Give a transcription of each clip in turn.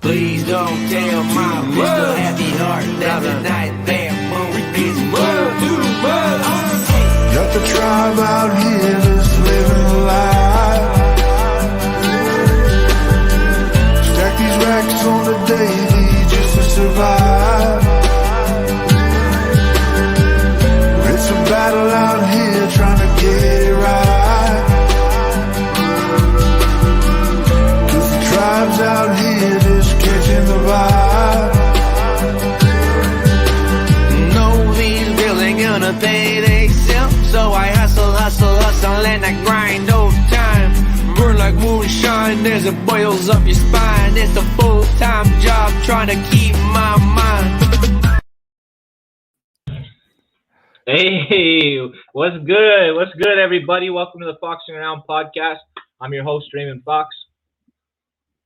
Please don't tell my Mr. Happy Heart that the night that moon is mud to mud. Got the tribe out here that's living the life. Stack these racks on the daily just to survive. It's a battle out here trying to get it right. 'Cause the tribe's out here just catching the vibe. No, these bills ain't gonna pay themselves, so I hustle, and I grind overtime. Burn like moonshine, there's a boils up your spine. It's a full-time job trying to keep my mind. Hey, what's good? What's good, everybody? Welcome to the Foxing Around podcast. I'm your host, Raymond Fox.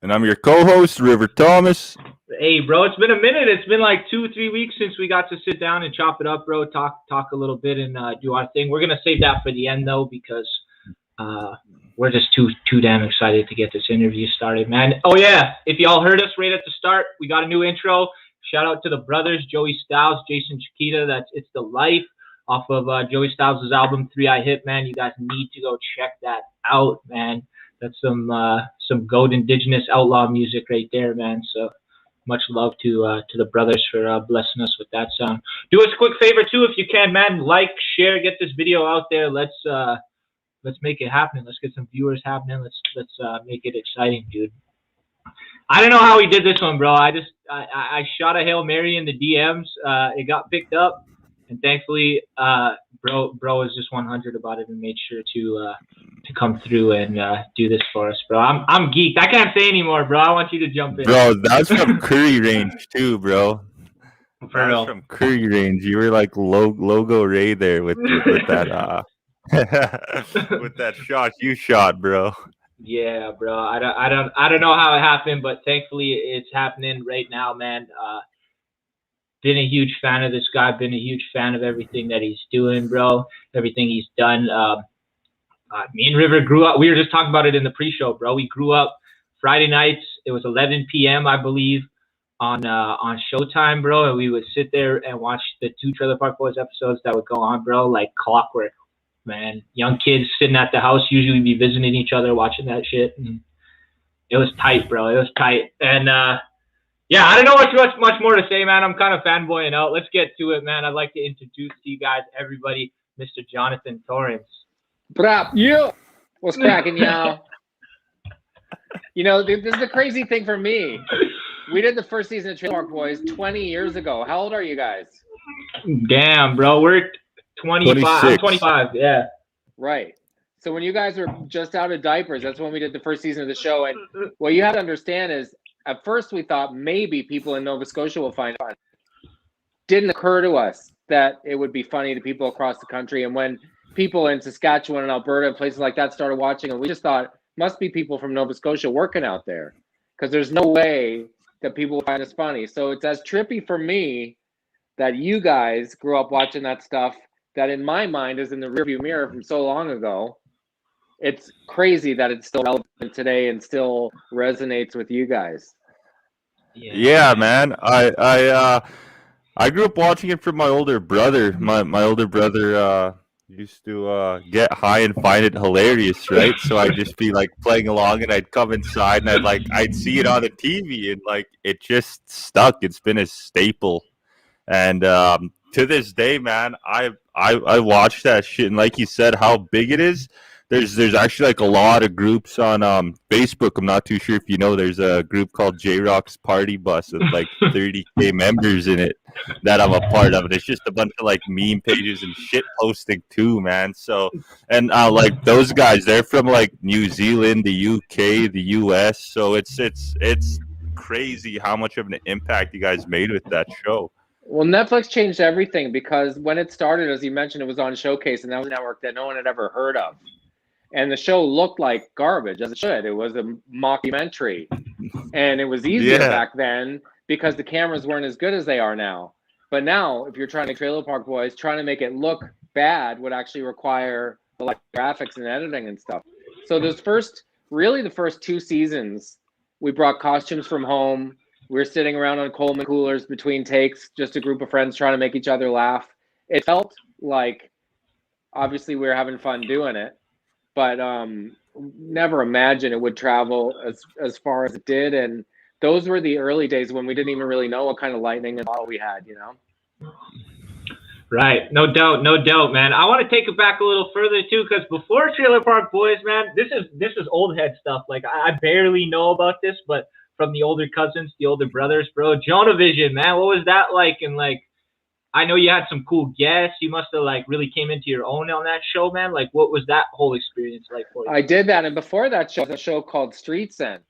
And I'm your co-host, River Thomas. Hey, bro, it's been a minute. It's been like 2-3 weeks since we got to sit down and chop it up, bro. Talk a little bit and do our thing. We're gonna save that for the end, though, because we're just too damn excited to get this interview started, man. Oh yeah, if y'all heard us right at the start, we got a new intro. Shout out to the brothers, Joey Styles, Jason Chiquita. That's It's the Life off of Joey Styles' album 3 I Hit, man. You guys need to go check that out, man. That's some goat indigenous outlaw music right there, man. So much love to the brothers for blessing us with that song. Do us a quick favor too, if you can, man. Like, share, get this video out there. Let's make it happen. Let's get some viewers happening. Let's make it exciting, dude. I don't know how we did this one, bro. I shot a Hail Mary in the DMs. It got picked up, and thankfully, bro was just 100 about it and made sure to come through and do this for us, bro. I'm geeked. I can't say anymore, bro. I want you to jump in. Bro, that's from Curry Range too, bro. For real. From Curry Range. You were like Logo Ray there with that with that shot you shot, bro. Yeah, bro. I don't know how it happened, but thankfully it's happening right now, man. Been a huge fan of this guy. Been a huge fan of everything that he's doing, bro. Everything he's done. Me and River grew up. We were just talking about it in the pre-show, bro. We grew up Friday nights. It was 11 p.m., I believe, on Showtime, bro. And we would sit there and watch the 2 Trailer Park Boys episodes that would go on, bro, like clockwork, man. Young kids sitting at the house, usually be visiting each other, watching that shit. And it was tight, bro. It was tight. And yeah, I don't know much more to say, man. I'm kind of fanboying out. Let's get to it, man. I'd like to introduce to you guys, everybody, Mr. Jonathan Torrens. Brap, you. What's cracking, y'all? You know, this is the crazy thing for me. We did the first season of Trailer Park Boys 20 years ago. How old are you guys? Damn, bro. We're 25. 26. I'm 25, yeah. Right. So when you guys were just out of diapers, that's when we did the first season of the show. And what you have to understand is, at first we thought maybe people in Nova Scotia will find it fun. Didn't occur to us that it would be funny to people across the country. And when people in Saskatchewan and Alberta and places like that started watching, and we just thought, must be people from Nova Scotia working out there, because there's no way that people will find us funny. So it's as trippy for me that you guys grew up watching that stuff that in my mind is in the rearview mirror from so long ago. It's crazy that it's still relevant today and still resonates with you guys. Yeah, man. I grew up watching it from my older brother. My older brother used to get high and find it hilarious, right? So I'd just be like playing along, and I'd come inside and I'd see it on the TV, and like it just stuck. It's been a staple, and to this day, man, I watch that shit, and like you said, how big it is. There's actually like a lot of groups on Facebook. I'm not too sure if you know. There's a group called J-Rock's Party Bus with like 30K members in it that I'm a part of. It's just a bunch of like meme pages and shit posting too, man. So, and like those guys, they're from like New Zealand, the UK, the US. So it's crazy how much of an impact you guys made with that show. Well, Netflix changed everything, because when it started, as you mentioned, it was on Showcase, and that was a network that no one had ever heard of. And the show looked like garbage, as it should. It was a mockumentary. And it was easier back then because the cameras weren't as good as they are now. But now, if you're trying to make Trailer Park Boys, trying to make it look bad would actually require like graphics and editing and stuff. So the first 2 seasons, we brought costumes from home. We were sitting around on Coleman coolers between takes, just a group of friends trying to make each other laugh. It felt like, obviously, we were having fun doing it, but never imagined it would travel as far as it did. And those were the early days when we didn't even really know what kind of lightning and bottle we had, you know? Right, no doubt, man. I want to take it back a little further too, because before Trailer Park Boys, man, this is old head stuff. Like I barely know about this, but from the older cousins, the older brothers, bro, Jonah Vision, man, what was that like? And like, I know you had some cool guests. You must have like really came into your own on that show, man. Like, what was that whole experience like for you? I did that, and before that show, was a show called Street Sense,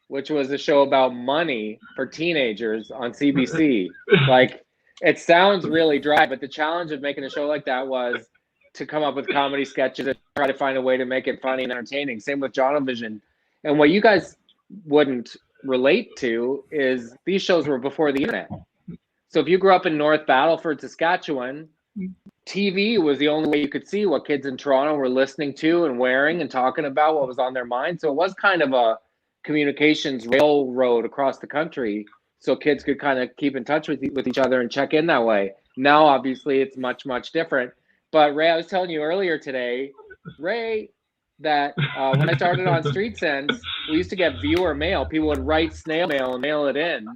which was a show about money for teenagers on CBC. Like, it sounds really dry, but the challenge of making a show like that was to come up with comedy sketches and try to find a way to make it funny and entertaining. Same with Jonavision. And what you guys wouldn't relate to is these shows were before the internet. So if you grew up in North Battleford, Saskatchewan, TV was the only way you could see what kids in Toronto were listening to and wearing and talking about, what was on their mind. So it was kind of a communications railroad across the country, so kids could kind of keep in touch with each other and check in that way. Now, obviously, it's much, much different. But Ray, I was telling you earlier today, Ray, that when I started on Street Sense, we used to get viewer mail. People would write snail mail and mail it in.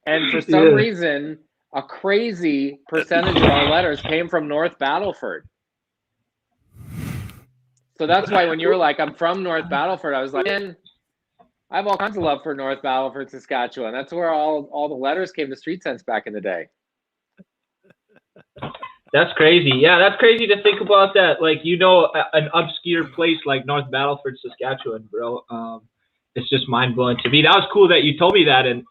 And for some reason, a crazy percentage of our letters came from North Battleford. So that's why when you were like, I'm from North Battleford, I was like, man, I have all kinds of love for North Battleford, Saskatchewan. That's where all the letters came to Street Sense back in the day. That's crazy. Yeah, that's crazy to think about that. Like, you know, an obscure place like North Battleford, Saskatchewan, bro. It's just mind blowing to me. That was cool that you told me that, and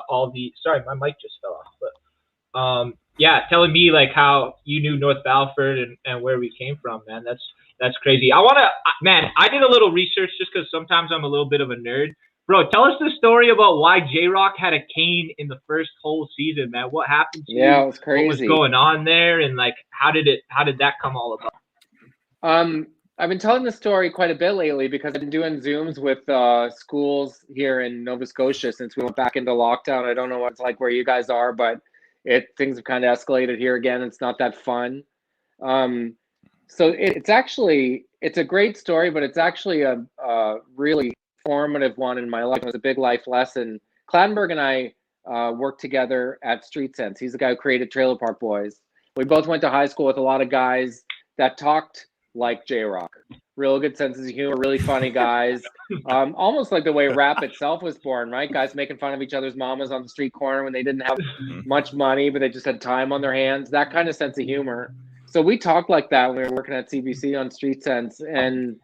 all the. Sorry, my mic just fell off. But yeah, telling me like how you knew North Battleford and where we came from, man. That's crazy. I did a little research just because sometimes I'm a little bit of a nerd. Bro, tell us the story about why J-Rock had a cane in the first whole season, man. What happened to you? Yeah, it was crazy. What was going on there, and like how did that come all about? I've been telling this story quite a bit lately because I've been doing Zooms with schools here in Nova Scotia since we went back into lockdown. I don't know what it's like where you guys are, but things have kind of escalated here again. It's not that fun. So it's a great story, but it's actually a really formative one in my life. It was a big life lesson. Clattenburg and I worked together at Street Sense. He's the guy who created Trailer Park Boys. We both went to high school with a lot of guys that talked like J-Rock. Real good senses of humor, really funny guys. Almost like the way rap itself was born, right? Guys making fun of each other's mamas on the street corner when they didn't have much money, but they just had time on their hands. That kind of sense of humor. So we talked like that when we were working at CBC on Street Sense. And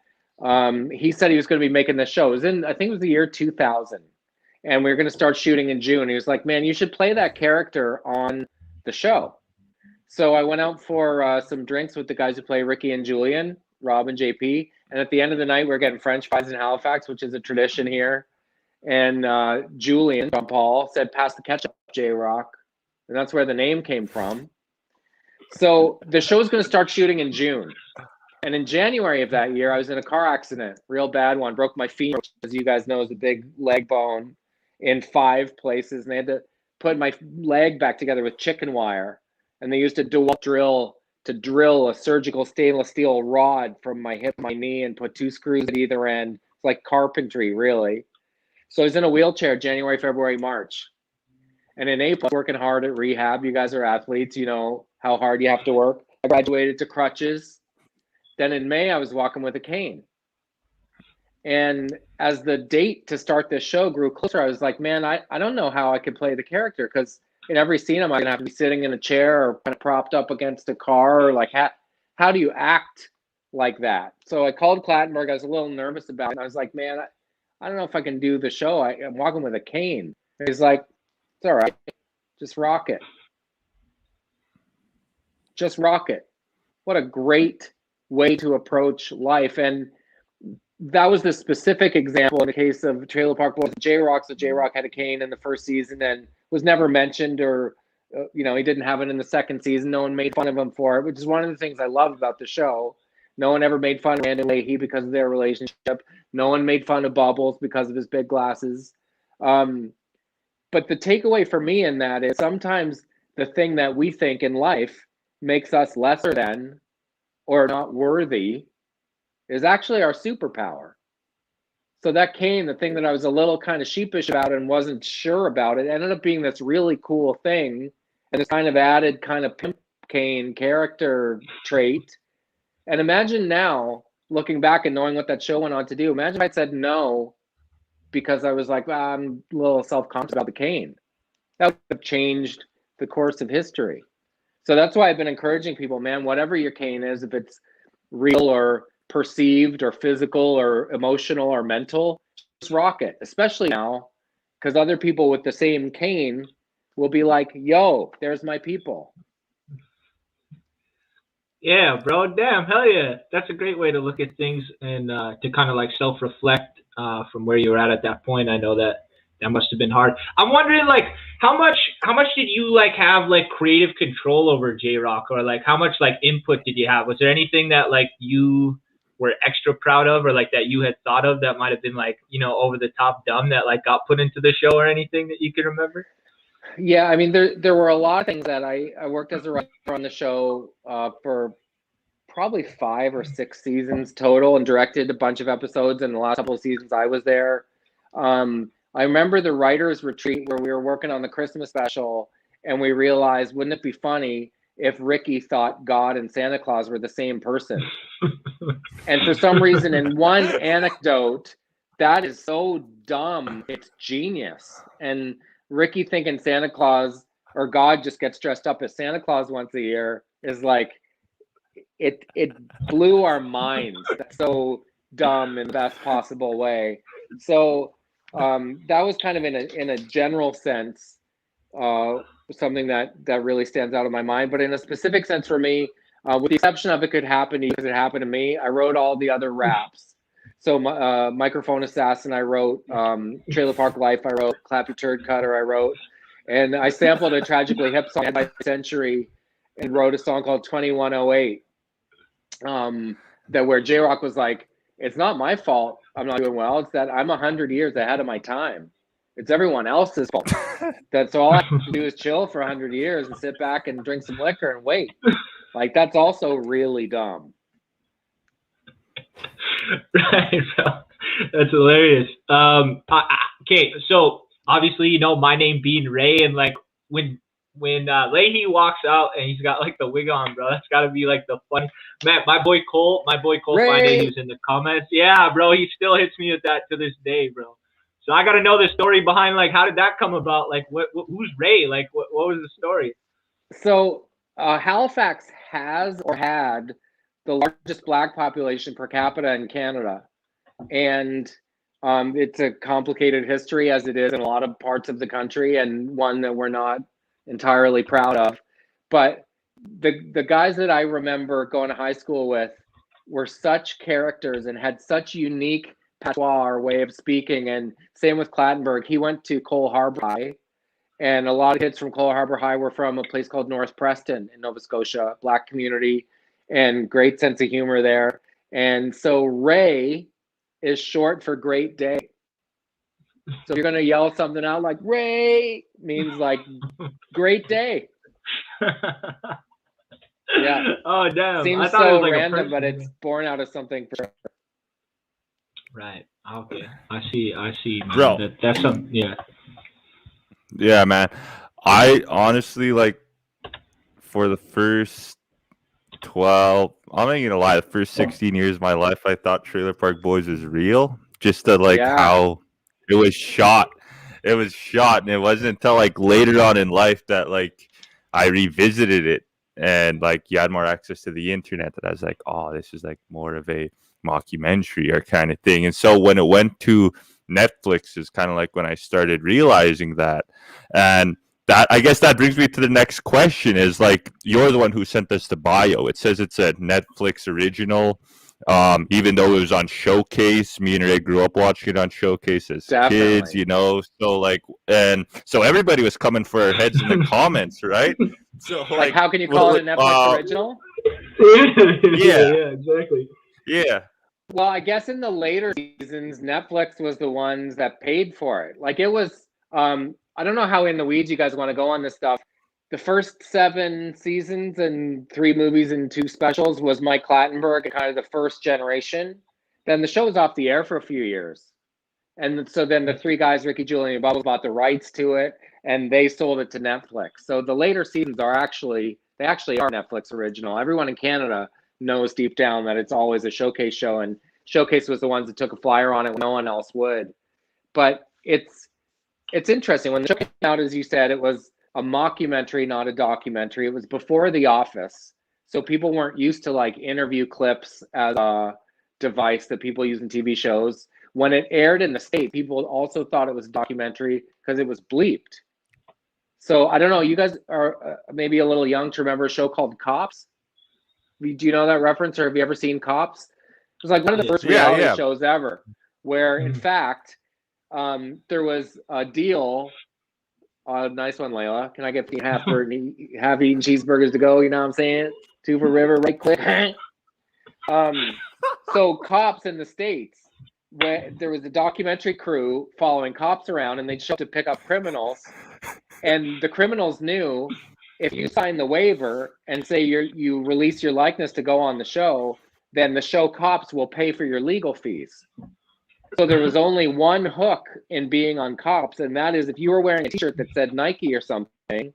he said he was going to be making this show. It was I think it was the year 2000. And we were going to start shooting in June. He was like, man, you should play that character on the show. So I went out for some drinks with the guys who play Ricky and Julian, Rob and JP. And at the end of the night, we were getting French fries in Halifax, which is a tradition here. And Julian, John Paul, said, pass the ketchup, J-Rock. And that's where the name came from. So the show's going to start shooting in June. And in January of that year, I was in a car accident, real bad one. Broke my femur, which, as you guys know, is a big leg bone in 5 places. And they had to put my leg back together with chicken wire. And they used a DeWalt drill to drill a surgical stainless steel rod from my hip, my knee, and put 2 screws at either end. It's like carpentry, really. So I was in a wheelchair January, February, March. And in April, working hard at rehab. You guys are athletes. You know how hard you have to work. I graduated to crutches. Then in May, I was walking with a cane. And as the date to start this show grew closer, I was like, man, I don't know how I could play the character, because in every scene, I'm going to have to be sitting in a chair or kind of propped up against a car. Or like, how do you act like that? So I called Clattenburg. I was a little nervous about it. And I was like, man, I don't know if I can do the show. I'm walking with a cane. And he's like, it's all right. Just rock it. Just rock it. What a great way to approach life. And that was the specific example in the case of Trailer Park Boys. J-Rock, so J-Rock had a cane in the first season and was never mentioned, or he didn't have it in the second season. No one made fun of him for it, which is one of the things I love about the show. No one ever made fun of Randy Leahy because of their relationship. No one made fun of Bubbles because of his big glasses. But the takeaway for me in that is sometimes the thing that we think in life makes us lesser than or not worthy is actually our superpower. So that cane, the thing that I was a little kind of sheepish about and wasn't sure about, it ended up being this really cool thing, and this kind of added kind of pimp cane character trait. And imagine now, looking back and knowing what that show went on to do, imagine if I'd said no because I was like, I'm a little self-conscious about the cane. That would have changed the course of history. So that's why I've been encouraging people, man, whatever your cane is, if it's real or perceived or physical or emotional or mental, just rock it, especially now, because other people with the same cane will be like, yo, there's my people. Yeah, bro. Damn, hell yeah. That's a great way to look at things and to kind of like self-reflect from where you were at that point. I know that must have been hard. I'm wondering, like, how much did you like have like creative control over J-Rock, or like how much like input did you have? Was there anything that like you were extra proud of, or like that you had thought of that might have been like, you know, over the top dumb that like got put into the show, or anything that you can remember? Yeah, I mean, there were a lot of things that I worked as a writer on the show for probably 5 or 6 seasons total, and directed a bunch of episodes. And the last couple of seasons I was there. I remember the writers' retreat where we were working on the Christmas special, and we realized, wouldn't it be funny if Ricky thought God and Santa Claus were the same person? And for some reason, in one anecdote, that is so dumb, it's genius. And Ricky thinking Santa Claus or God just gets dressed up as Santa Claus once a year is like, it blew our minds. That's so dumb in the best possible way. So that was kind of in a general sense something that really stands out in my mind. But in a specific sense for me, with the exception of It Could Happen to You because it happened to me, I wrote all the other raps. So Microphone Assassin, I wrote. Trailer Park Life, I wrote. Clappy Turd Cutter, I wrote. And I sampled a Tragically Hip song by Century and wrote a song called 2108. That where J-Rock was like, it's not my fault I'm not doing well. It's that I'm 100 years ahead of my time. It's everyone else's fault. That's all I have to do is chill for 100 years and sit back and drink some liquor and wait. Like, that's also really dumb. Right, bro. That's hilarious. Okay, so obviously, you know, my name being Ray, and like when Leahy walks out and he's got like the wig on, bro, that's got to be like the funny. Man, my boy Cole Friday, he was in the comments. Yeah, bro, he still hits me with that to this day, bro. So I got to know the story behind, like, how did that come about? Like, who's Ray? Like, what was the story? So Halifax has or had the largest Black population per capita in Canada, and it's a complicated history, as it is in a lot of parts of the country, and one that we're not entirely proud of. But the guys that I remember going to high school with were such characters and had such unique patois or way of speaking. And same with Clattenburg. He went to Cole Harbour High, and a lot of kids from Cole Harbour High were from a place called North Preston in Nova Scotia, Black community, and great sense of humor there. And so Ray is short for Great Day. So you're going to yell something out like Ray means like great day. Yeah. Oh, damn. Seems I thought it so was like random, but it's born out of something. Right. Okay. I see. Man. Bro. That's some. Yeah. Yeah, man. I honestly, like, for the first 12, I'm not gonna lie, the first 16 years of my life, I thought Trailer Park Boys was real. Just to like how it was shot. It was shot, and it wasn't until like later on in life that like I revisited it, and like you had more access to the internet, that I was like, oh, this is like more of a mockumentary or kind of thing. And so when it went to Netflix is kind of like when I started realizing that. And that, I guess that brings me to the next question, is like, you're the one who sent us the bio. It says it's a Netflix original, even though it was on Showcase. Me and Ray grew up watching it on Showcase as kids, you know. So like, and so everybody was coming for our heads in the comments, right? So like how can you call it a Netflix original? Yeah, exactly. Yeah. Well, I guess in the later seasons, Netflix was the ones that paid for it. Like it was, I don't know how in the weeds you guys want to go on this stuff. The first 7 seasons and 3 movies and 2 specials was Mike Clattenburg and kind of the first generation. Then the show was off the air for a few years. And so then the 3 guys, Ricky, Julian, and Bubbles, bought the rights to it, and they sold it to Netflix. So the later seasons are actually Netflix original. Everyone in Canada knows deep down that it's always a Showcase show, and Showcase was the ones that took a flyer on it when no one else would. But it's interesting. When the show came out, as you said, it was a mockumentary, not a documentary. It was before The Office, so people weren't used to like interview clips as a device that people use in TV shows. When it aired in the States, people also thought it was a documentary because it was bleeped. So I don't know. You guys are maybe a little young to remember a show called Cops. Do you know that reference, or have you ever seen Cops? It was like one of the first reality shows ever, where in fact there was a deal. Nice one, Layla. Can I get the half-eaten cheeseburgers to go? You know what I'm saying? 2 for River, right quick. So Cops in the States, where there was a documentary crew following cops around, and they'd show up to pick up criminals, and the criminals knew if you sign the waiver and say you release your likeness to go on the show, then the show Cops will pay for your legal fees. So there was only one hook in being on Cops, and that is if you were wearing a t-shirt that said Nike or something,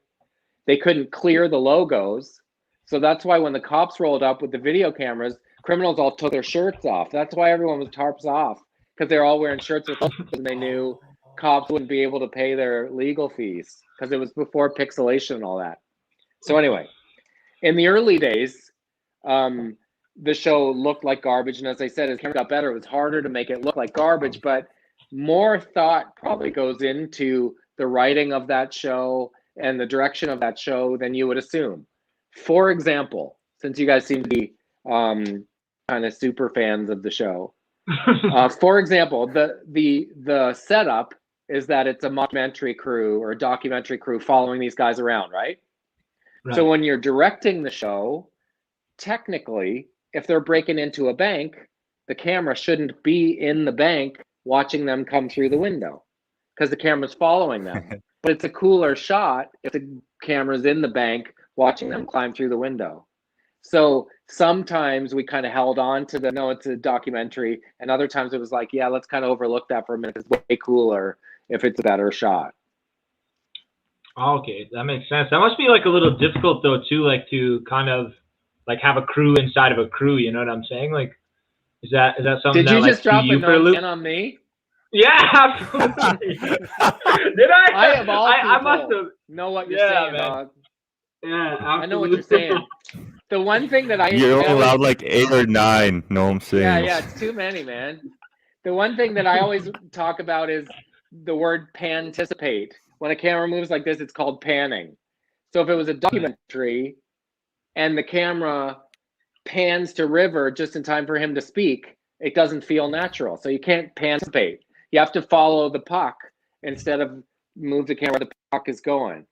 they couldn't clear the logos. So that's why when the cops rolled up with the video cameras, criminals all took their shirts off. That's why everyone was tarps off, because they're all wearing shirts with logos, and they knew cops wouldn't be able to pay their legal fees because it was before pixelation and all that. So anyway, in the early days, the show looked like garbage, and as I said, as it got better, it was harder to make it look like garbage, but more thought probably goes into the writing of that show and the direction of that show than you would assume. For example, since you guys seem to be kind of super fans of the show, for example, the setup is that it's a mockumentary crew or a documentary crew following these guys around, right? So when you're directing the show, technically, if they're breaking into a bank, the camera shouldn't be in the bank watching them come through the window because the camera's following them. But it's a cooler shot if the camera's in the bank watching them climb through the window. So sometimes we kind of held on to no, it's a documentary. And other times it was like, yeah, let's kind of overlook that for a minute. It's way cooler if it's a better shot. Okay, that makes sense. That must be like a little difficult though too, like to kind of like have a crew inside of a crew, you know what I'm saying? Like, is that something? Did you that, just drop a no on me? Yeah, absolutely. Did I? I must have. Know what you're saying, man. dog. Yeah, absolutely. I know what you're saying. The one thing that you're only allowed like 8 or 9. Know what I'm saying? Yeah, it's too many, man. The one thing that I always talk about is the word panticipate. When a camera moves like this, it's called panning. So if it was a documentary and the camera pans to River just in time for him to speak, it doesn't feel natural. So you can't panticipate. You have to follow the puck instead of move the camera where the puck is going.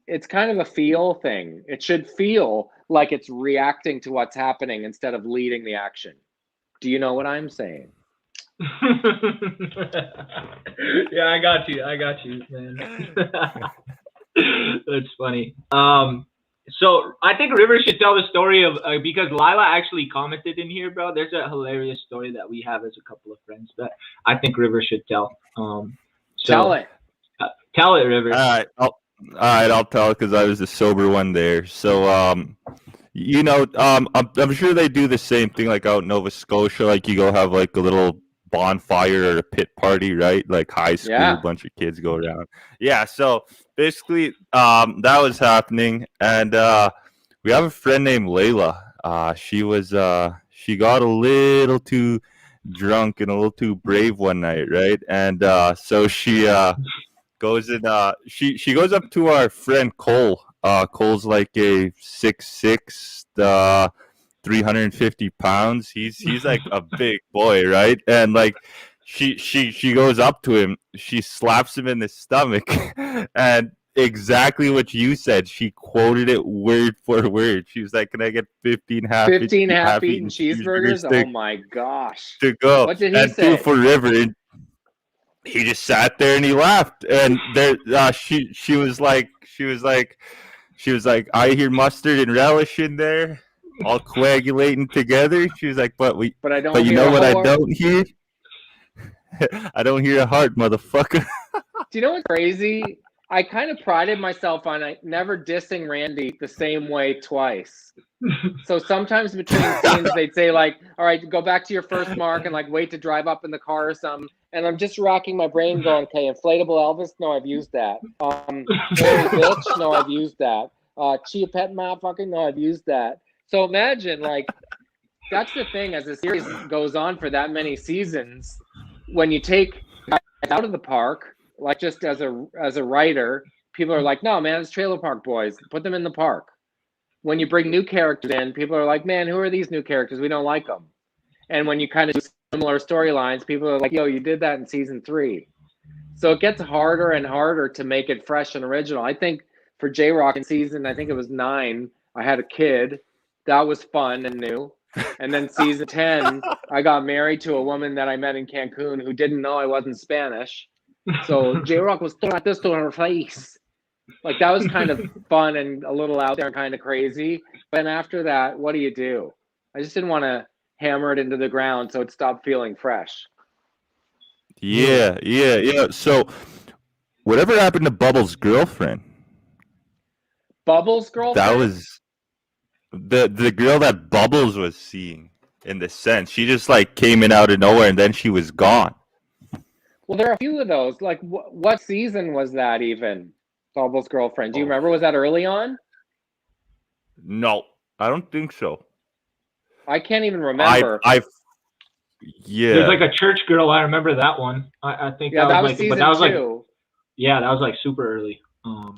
It's kind of a feel thing. It should feel like it's reacting to what's happening instead of leading the action. Do you know what I'm saying? Yeah, I got you, man. That's funny. So I think River should tell the story of because Lila actually commented in here, bro. There's a hilarious story that we have as a couple of friends that I think River should tell. Tell it. Tell it, River. All right, I'll tell it because I was the sober one there. So, I'm sure they do the same thing like out in Nova Scotia. Like you go have like a little bonfire or a pit party, right? Like high school, a bunch of kids go around. Yeah, so basically that was happening, and we have a friend named Layla. She got a little too drunk and a little too brave one night, right? And so she goes in she goes up to our friend Cole. Cole's like a 6'6", 350 pounds. He's like a big boy, right? And like she goes up to him, she slaps him in the stomach, and exactly what you said, she quoted it word for word. She was like, "Can I get 15 half-eaten cheeseburgers?" Oh my gosh! To go. What did he and say? For River, he just sat there and he laughed. And there, she was like, I hear mustard and relish in there, all coagulating together. She was like, but I don't but you hear know a what I whore. don't hear? I don't hear a heart, motherfucker. Do you know what's crazy? I kind of prided myself on never dissing Randy the same way twice. So sometimes between scenes, they'd say like, all right, go back to your first mark and like wait to drive up in the car or something. And I'm just racking my brain going, okay, inflatable Elvis? No, I've used that. Hairy bitch? No, I've used that. Chia pet motherfucker? No, I've used that. So imagine like, that's the thing as the series goes on for that many seasons, when you take guys out of the park, like just as a writer, people are like, no, man, it's Trailer Park Boys. Put them in the park. When you bring new characters in, people are like, man, who are these new characters? We don't like them. And when you kind of do similar storylines, people are like, yo, you did that in season 3. So it gets harder and harder to make it fresh and original. I think for J-Rock in season, I think it was 9, I had a kid. That was fun and new. And then season 10, I got married to a woman that I met in Cancun who didn't know I wasn't Spanish. So J-Rock was throwing this to her face. Like, that was kind of fun and a little out there and kind of crazy. But then after that, what do? I just didn't want to hammer it into the ground so it stopped feeling fresh. Yeah. So, whatever happened to Bubbles' girlfriend? Bubbles' girlfriend? That was the girl that Bubbles was seeing, in the sense. She just like came in out of nowhere and then she was gone. Well, there are a few of those. Like, what season was that even? Bubbles' girlfriend. Do you remember? Was that early on? No, I don't think so. I can't even remember. Yeah. There's like a church girl. I remember that one. I think that was like, season but that was 2. Like, yeah, that was like super early.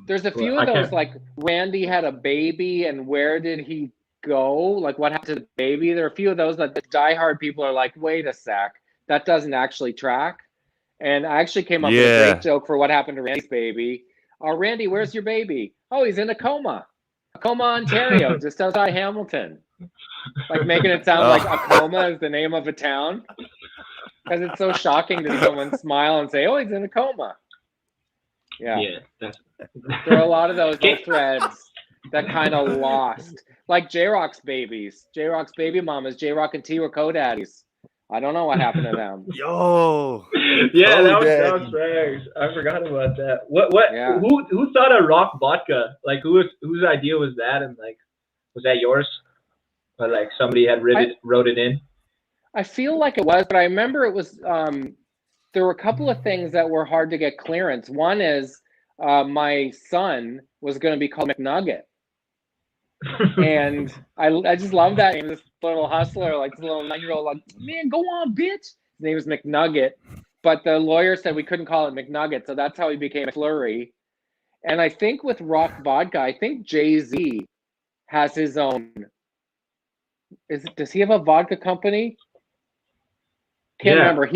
There's a few of those, like Randy had a baby, and where did he go? Like, what happened to the baby? There are a few of those that the diehard people are like, wait a sec, that doesn't actually track. And I actually came up with a great joke for what happened to Randy's baby. Randy, where's your baby? Oh, he's in Acoma, Ontario, just outside Hamilton. Like, making it sound like Acoma is the name of a town, because it's so shocking to see someone smile and say, oh, he's in Acoma. Yeah, there are a lot of those threads that kind of lost. Like J-Rock's babies. J-Rock's baby mamas, J-Rock and T were co-daddies. I don't know what happened to them. Yo. Yeah, that was facts. I forgot about that. What? Yeah. Who thought of Rock Vodka? Like, whose idea was that? And like, was that yours? Or like somebody had wrote it in? I feel like it was, but I remember it was. There were a couple of things that were hard to get clearance. One is my son was going to be called McNugget. And I just love that name. This little hustler, like this little 9-year-old, like, man, go on, bitch. His name was McNugget. But the lawyer said we couldn't call it McNugget. So that's how he became McFlurry. And I think with Rock Vodka, I think Jay-Z has his own. Does he have a vodka company? Can't remember.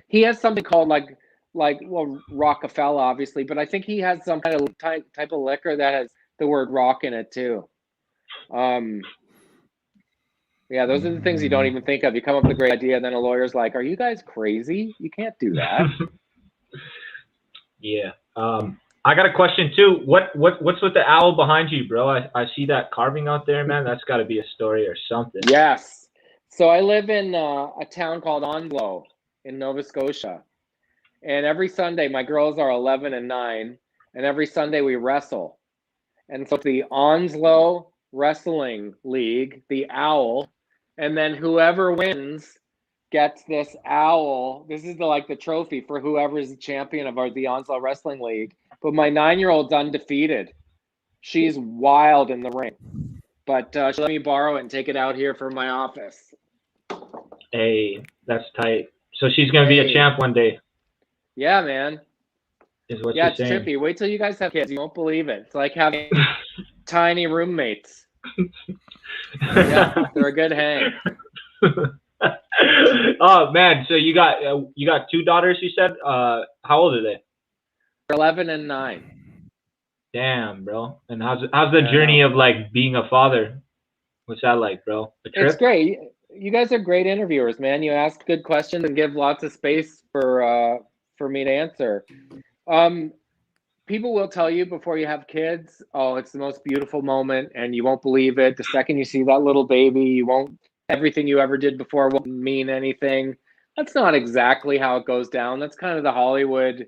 He has something called like Rockefeller, obviously, but I think he has some kind of type of liquor that has the word rock in it too. Yeah, those are the things you don't even think of. You come up with a great idea, and then a lawyer's like, "Are you guys crazy? You can't do that." Yeah. I got a question too. What's with the owl behind you, bro? I see that carving out there, man. That's got to be a story or something. Yes. So I live in a town called Onslow in Nova Scotia. And every Sunday, my girls are 11 and 9, and every Sunday we wrestle. And so it's the Onslow Wrestling League, the Owl, and then whoever wins gets this owl. This is the trophy for whoever is the champion of the Onslow Wrestling League. But my 9-year-old's undefeated. She's wild in the ring. But she let me borrow it and take it out here from my office. Hey, that's tight. So she's going to be a champ one day. Yeah, man. Is what you're saying. It's trippy. Wait till you guys have kids. You won't believe it. It's like having tiny roommates. Yeah, they're a good hang. Oh, man. So you got 2 daughters, you said? How old are they? 11 and 9. Damn, bro. And how's the journey of like being a father? What's that like, bro? A trip? It's great. You guys are great interviewers, man. You ask good questions and give lots of space for for me to answer. People will tell you before you have kids, oh, it's the most beautiful moment, and you won't believe it. The second you see that little baby, everything you ever did before won't mean anything. That's not exactly how it goes down. That's kind of the Hollywood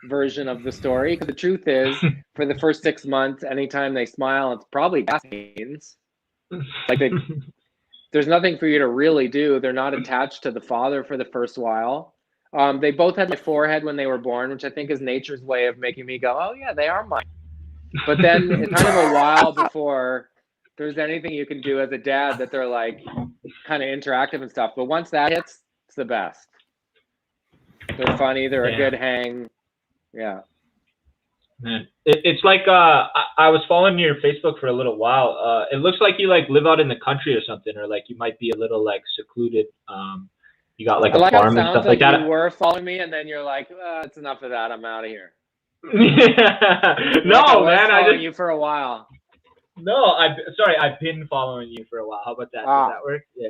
version of the story. Because the truth is, for the first 6 months, anytime they smile, it's probably gas scenes. Like there's nothing for you to really do. They're not attached to the father for the first while. They both had my forehead when they were born, which I think is nature's way of making me go, oh yeah, they are mine. But then it's kind of a while before there's anything you can do as a dad that they're like kind of interactive and stuff. But once that hits, it's the best. They're funny. They're a good hang. Yeah. Man, it's like I was following your Facebook for a little while. It looks like you like live out in the country or something, or like you might be a little like secluded. You got like a farm and stuff like that. You were following me, and then you're like, "It's enough of that. I'm out of here." No, man, I following you for a while. No, I've been following you for a while. How about that? Does that work? Yeah.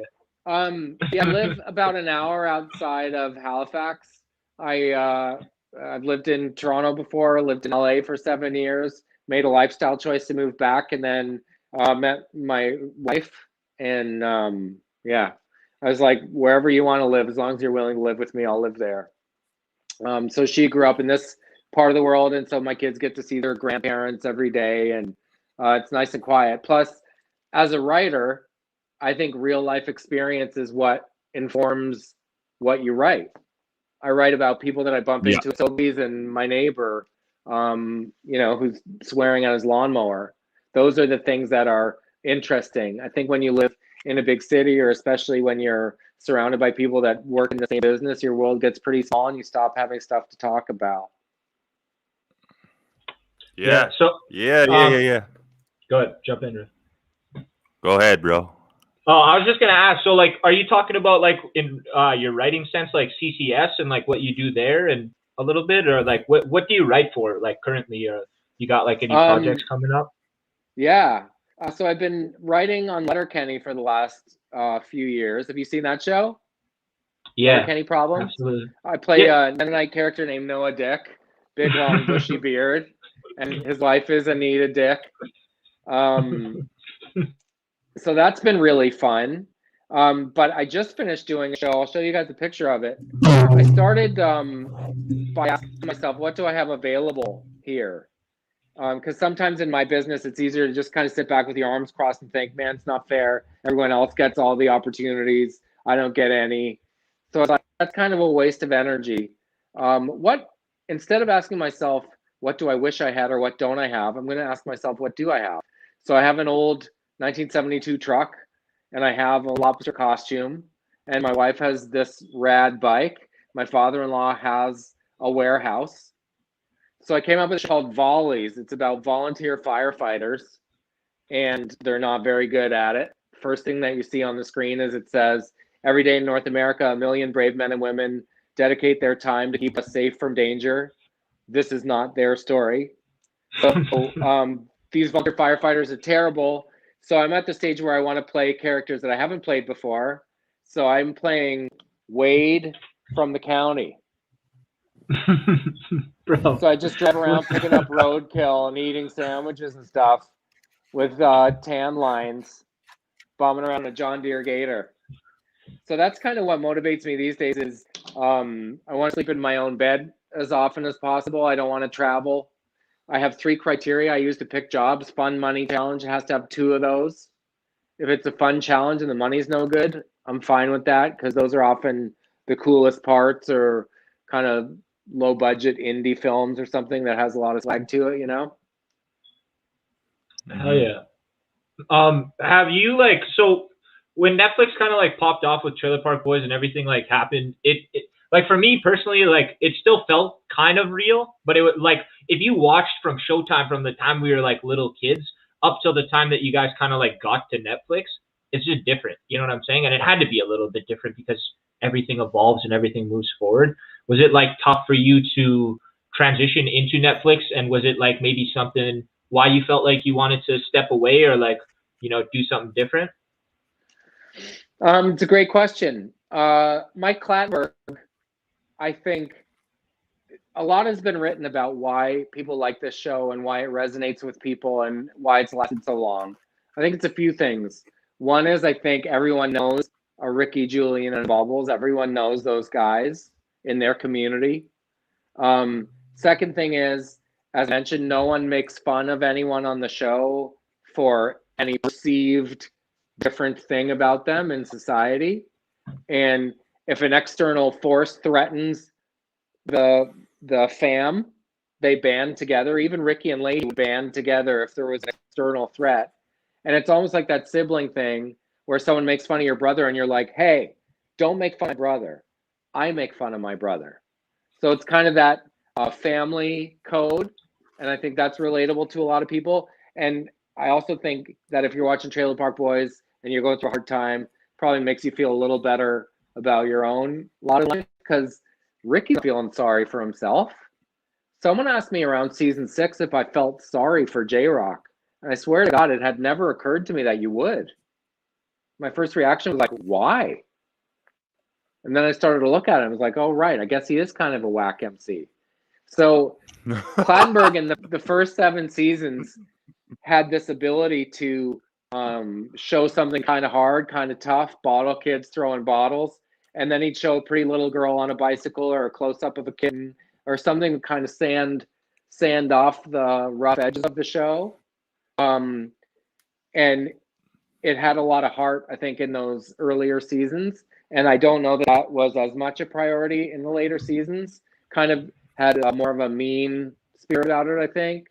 Yeah, I live about an hour outside of Halifax. I've lived in Toronto before, lived in LA for 7 years, made a lifestyle choice to move back, and then met my wife. And I was like, wherever you want to live, as long as you're willing to live with me, I'll live there. So she grew up in this part of the world, and so my kids get to see their grandparents every day, and it's nice and quiet. Plus, as a writer, I think real life experience is what informs what you write. I write about people that I bump into at Sobeys and my neighbor, who's swearing at his lawnmower. Those are the things that are interesting. I think when you live in a big city, or especially when you're surrounded by people that work in the same business, your world gets pretty small and you stop having stuff to talk about. Yeah. So yeah. Go ahead, jump in. Go ahead, bro. Oh, I was just gonna ask. So, like, are you talking about like in your writing sense, like CCS and like what you do there, and a little bit, or like what do you write for, like currently, or you got like any projects coming up? Yeah. So I've been writing on Letterkenny for the last few years. Have you seen that show? Yeah. Letterkenny Problems. Absolutely. I play a Mennonite character named Noah Dick, big long bushy beard, and his wife is Anita Dick. So that's been really fun. But I just finished doing a show. I'll show you guys a picture of it. I started by asking myself, what do I have available here? Because sometimes in my business, it's easier to just kind of sit back with your arms crossed and think, man, it's not fair. Everyone else gets all the opportunities. I don't get any. So it's like, that's kind of a waste of energy. Instead of asking myself, what do I wish I had or what don't I have? I'm going to ask myself, what do I have? So I have an old 1972 truck, and I have a lobster costume, and my wife has this rad bike. My father-in-law has a warehouse. So I came up with a show called Volleys. It's about volunteer firefighters, and they're not very good at it. First thing that you see on the screen is it says, every day in North America, 1 million brave men and women dedicate their time to keep us safe from danger. This is not their story. So these volunteer firefighters are terrible. So I'm at the stage where I want to play characters that I haven't played before. So I'm playing Wade from the county. Bro. So I just drive around picking up roadkill and eating sandwiches and stuff with tan lines, bombing around a John Deere Gator. So that's kind of what motivates me these days is I want to sleep in my own bed as often as possible. I don't want to travel. I have 3 criteria I use to pick jobs. Fun, money, challenge. It has to have 2 of those. If it's a fun challenge and the money's no good, I'm fine with that because those are often the coolest parts or kind of low budget indie films or something that has a lot of swag to it, you know? Hell yeah. Have you like, so when Netflix kind of like popped off with Trailer Park Boys and everything like happened, it like for me personally, like it still felt kind of real, but it was like if you watched from Showtime from the time we were like little kids up till the time that you guys kind of like got to Netflix, it's just different. You know what I'm saying? And it had to be a little bit different because everything evolves and everything moves forward. Was it like tough for you to transition into Netflix? And was it like maybe something why you felt like you wanted to step away or like, you know, do something different? It's a great question. Mike Clattenburg, I think, a lot has been written about why people like this show and why it resonates with people and why it's lasted so long. I think it's a few things. One is I think everyone knows Ricky, Julian, and Bubbles. Everyone knows those guys in their community. Second thing is, as I mentioned, no one makes fun of anyone on the show for any perceived different thing about them in society. And if an external force threatens the fam, they band together. Even Ricky and Lady band together if there was an external threat. And it's almost like that sibling thing where someone makes fun of your brother and you're like, hey, don't make fun of my brother. I make fun of my brother. So it's kind of that family code. And I think that's relatable to a lot of people. And I also think that if you're watching Trailer Park Boys and you're going through a hard time, probably makes you feel a little better about your own lot of life, because Ricky's feeling sorry for himself. Someone asked me around season 6 if I felt sorry for J-Rock. And I swear to God, it had never occurred to me that you would. My first reaction was like, why? And then I started to look at it and was like, oh, right, I guess he is kind of a whack MC. So Clattenburg in the first 7 seasons had this ability to show something kind of hard, kind of tough, bottle kids throwing bottles. And then he'd show a pretty little girl on a bicycle or a close-up of a kitten or something to kind of sand off the rough edges of the show. And it had a lot of heart, I think, in those earlier seasons. And I don't know that was as much a priority in the later seasons. Kind of had more of a mean spirit about it, I think.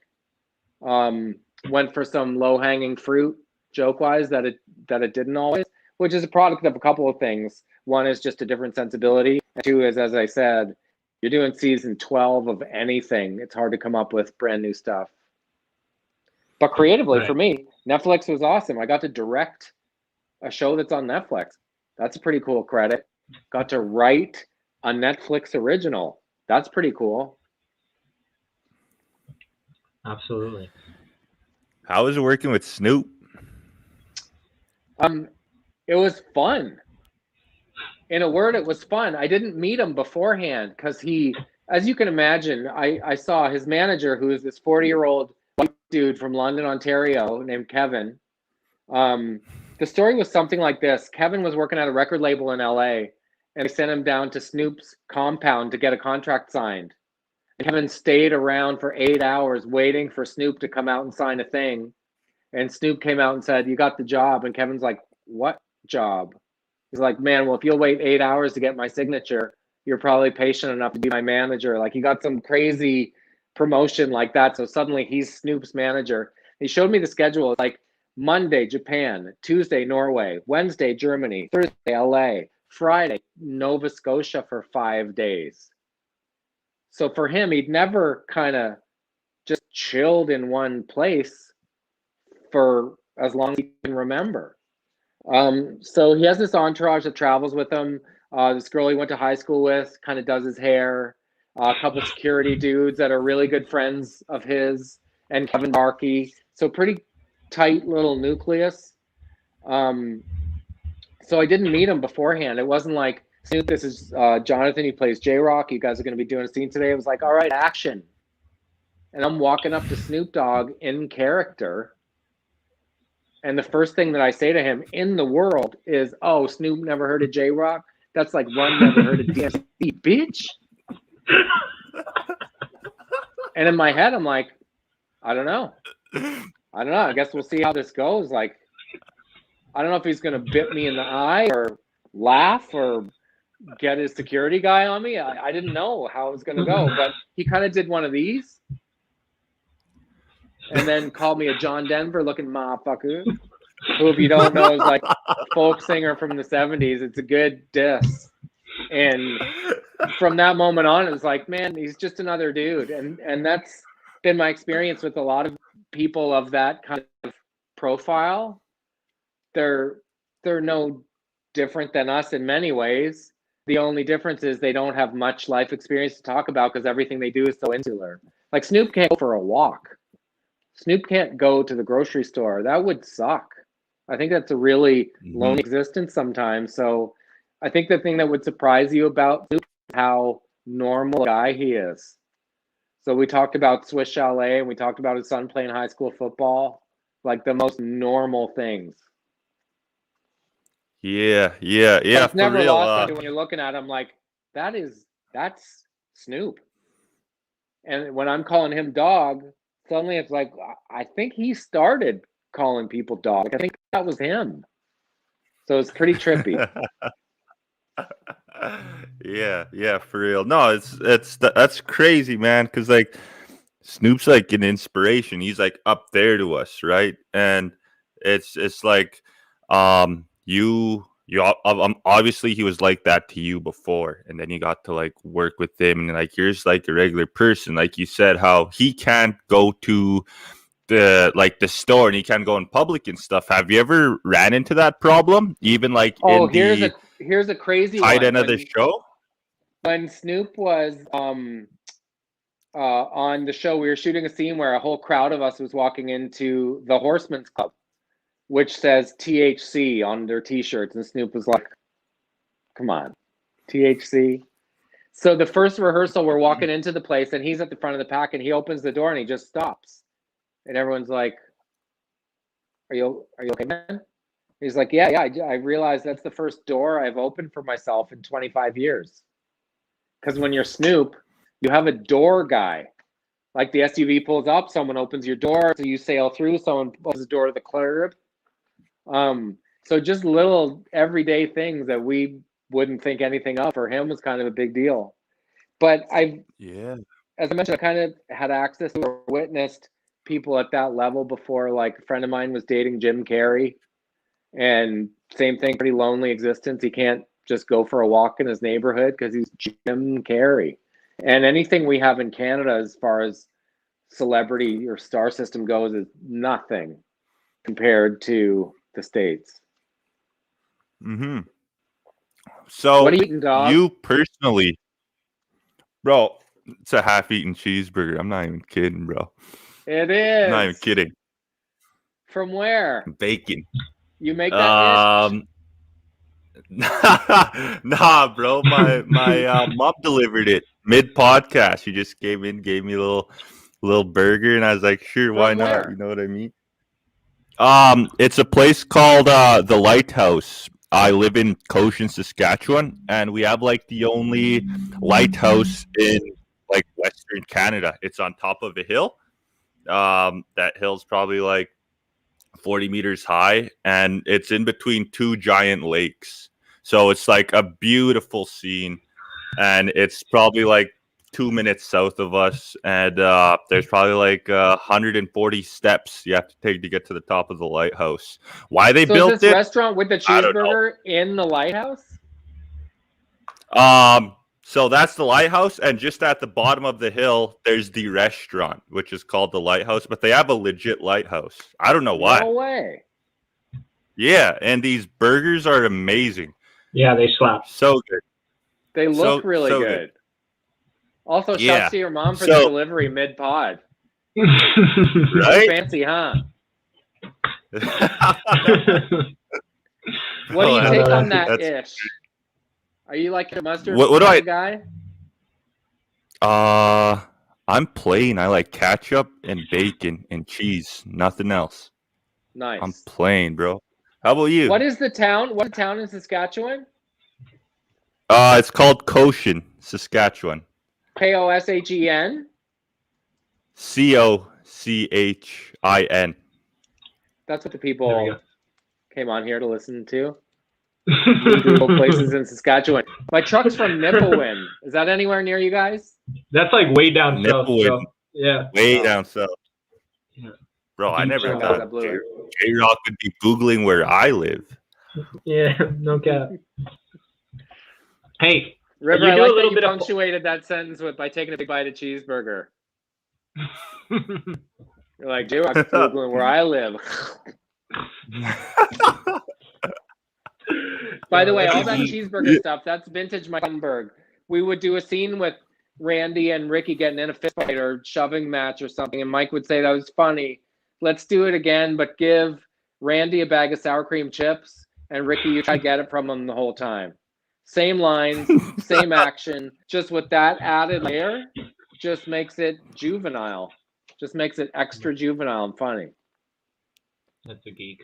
Went for some low-hanging fruit, joke-wise, that it didn't always, which is a product of a couple of things. One is just a different sensibility. And 2 is, as I said, you're doing season 12 of anything. It's hard to come up with brand new stuff. But creatively, for me, Netflix was awesome. I got to direct a show that's on Netflix. That's a pretty cool credit. Got to write a Netflix original. That's pretty cool. Absolutely. How was it working with Snoop? It was fun. In a word, it was fun. I didn't meet him beforehand because he, as you can imagine, I saw his manager, who is this 40-year-old white dude from London, Ontario, named Kevin. The story was something like this. Kevin was working at a record label in LA, and they sent him down to Snoop's compound to get a contract signed. And Kevin stayed around for 8 hours waiting for Snoop to come out and sign a thing. And Snoop came out and said, you got the job. And Kevin's like, what job? He's like, man, well, if you'll wait 8 hours to get my signature, you're probably patient enough to be my manager. Like, he got some crazy promotion like that. So suddenly he's Snoop's manager. He showed me the schedule. It's like Monday, Japan, Tuesday, Norway, Wednesday, Germany, Thursday, LA, Friday, Nova Scotia for 5 days. So for him, he'd never kind of just chilled in one place for as long as he can remember. So he has this entourage that travels with him. This girl he went to high school with kind of does his hair. A couple security dudes that are really good friends of his, and Kevin Barkey. So pretty tight little nucleus. So I didn't meet him beforehand. It wasn't like, Snoop, this is Jonathan, he plays J-Rock. You guys are going to be doing a scene today. It was like, all right, action. And I'm walking up to Snoop Dogg in character. And the first thing that I say to him in the world is, oh, Snoop never heard of J-Rock? That's like Run never heard of DMC, bitch. And in my head, I'm like, I don't know. I guess we'll see how this goes. Like, I don't know if he's going to bit me in the eye or laugh or get his security guy on me. I didn't know how it was going to go, but he kind of did one of these and then called me a John Denver looking motherfucker, who, if you don't know, is like a folk singer from the 70s. It's a good diss. And from that moment on, it was like, man, he's just another dude. And that's been my experience with a lot of people of that kind of profile. They're no different than us in many ways. The only difference is they don't have much life experience to talk about because everything they do is so insular. Like, Snoop can't go for a walk. Snoop can't go to the grocery store. That would suck. I think that's a really lonely existence sometimes. So I think the thing that would surprise you about Snoop is how normal a guy he is. So we talked about Swiss Chalet, and we talked about his son playing high school football, like the most normal things. Yeah, But it's for never real. lost on you when you're looking at him like, that's Snoop. And when I'm calling him dog, suddenly it's like, I think he started calling people dog. I think that was him. So it's pretty trippy. Yeah, for real. No, that's crazy, man. Because like Snoop's like an inspiration. He's like up there to us, right? And it's like, obviously he was like that to you before, and then you got to like work with him, and like you're just like a regular person, like you said, how he can't go to the store and he can't go in public and stuff. Have you ever ran into that problem, even like in here's a crazy tight one. end of the show? When Snoop was on the show, we were shooting a scene where a whole crowd of us was walking into the Horsemen's Club, which says THC on their t-shirts, and Snoop was like, come on, THC. So the first rehearsal, we're walking into the place and he's at the front of the pack, and he opens the door and he just stops, and everyone's like, are you okay, man? He's like, yeah, I realized that's the first door I've opened for myself in 25 years. Because when you're Snoop, you have a door guy. Like the SUV pulls up, someone opens your door, so you sail through, someone opens the door to the curb. So just little everyday things that we wouldn't think anything of, for him was kind of a big deal. But as I mentioned, I kind of had access to or witnessed people at that level before. Like a friend of mine was dating Jim Carrey, and same thing, pretty lonely existence. He can't just go for a walk in his neighborhood because he's Jim Carrey. And anything we have in Canada as far as celebrity or star system goes is nothing compared to the States. Mm-hmm. So what are you eating, dog? You personally, bro, it's a half-eaten cheeseburger. I'm not even kidding, bro. It is. I'm not even kidding. From where? Bacon. You make that itch? Nah, bro. My mom delivered it mid-podcast. She just came in, gave me a little burger, and I was like, sure, why not? You know what I mean? It's a place called the Lighthouse. I live in Cochin, Saskatchewan, and we have like the only lighthouse in like Western Canada. It's on top of a hill. That hill's probably like 40 meters high, and it's in between two giant lakes. So it's like a beautiful scene, and it's probably like 2 minutes south of us, and there's probably like 140 steps you have to take to get to the top of the lighthouse. Why they built is this it? Restaurant with the cheeseburger in the lighthouse? So that's the lighthouse, and just at the bottom of the hill, there's the restaurant, which is called the Lighthouse. But they have a legit lighthouse. I don't know why. No way. Yeah, and these burgers are amazing. Yeah, they slap. So good. They look really good. Also, shouts to your mom for the delivery mid-pod. Right? Fancy, huh? What do you take on that ish? Are you like a mustard guy? I'm plain. I like ketchup and bacon and cheese. Nothing else. Nice. I'm plain, bro. How about you? What is the town? What town in Saskatchewan? It's called Cochin, Saskatchewan. Koshen? Cochin. That's what the people came on here to listen to. Places in Saskatchewan. My truck's from Nipawin. Is that anywhere near you guys? That's like way down south. Bro. Yeah. Way down south. Yeah. Bro, I never thought J-Rock would be Googling where I live. Yeah, no cap. Hey, River, I like that you punctuated that sentence by taking a big bite of cheeseburger. You're like, J-Rock's Googling where I live. By the way, all that cheeseburger stuff, that's vintage Mike Humberg. We would do a scene with Randy and Ricky getting in a fist fight or shoving match or something, and Mike would say that was funny. Let's do it again, but give Randy a bag of sour cream chips, and Ricky, you try to get it from him the whole time. Same lines, same action, just with that added layer. just makes it juvenile. Just makes it extra juvenile and funny. That's a geek.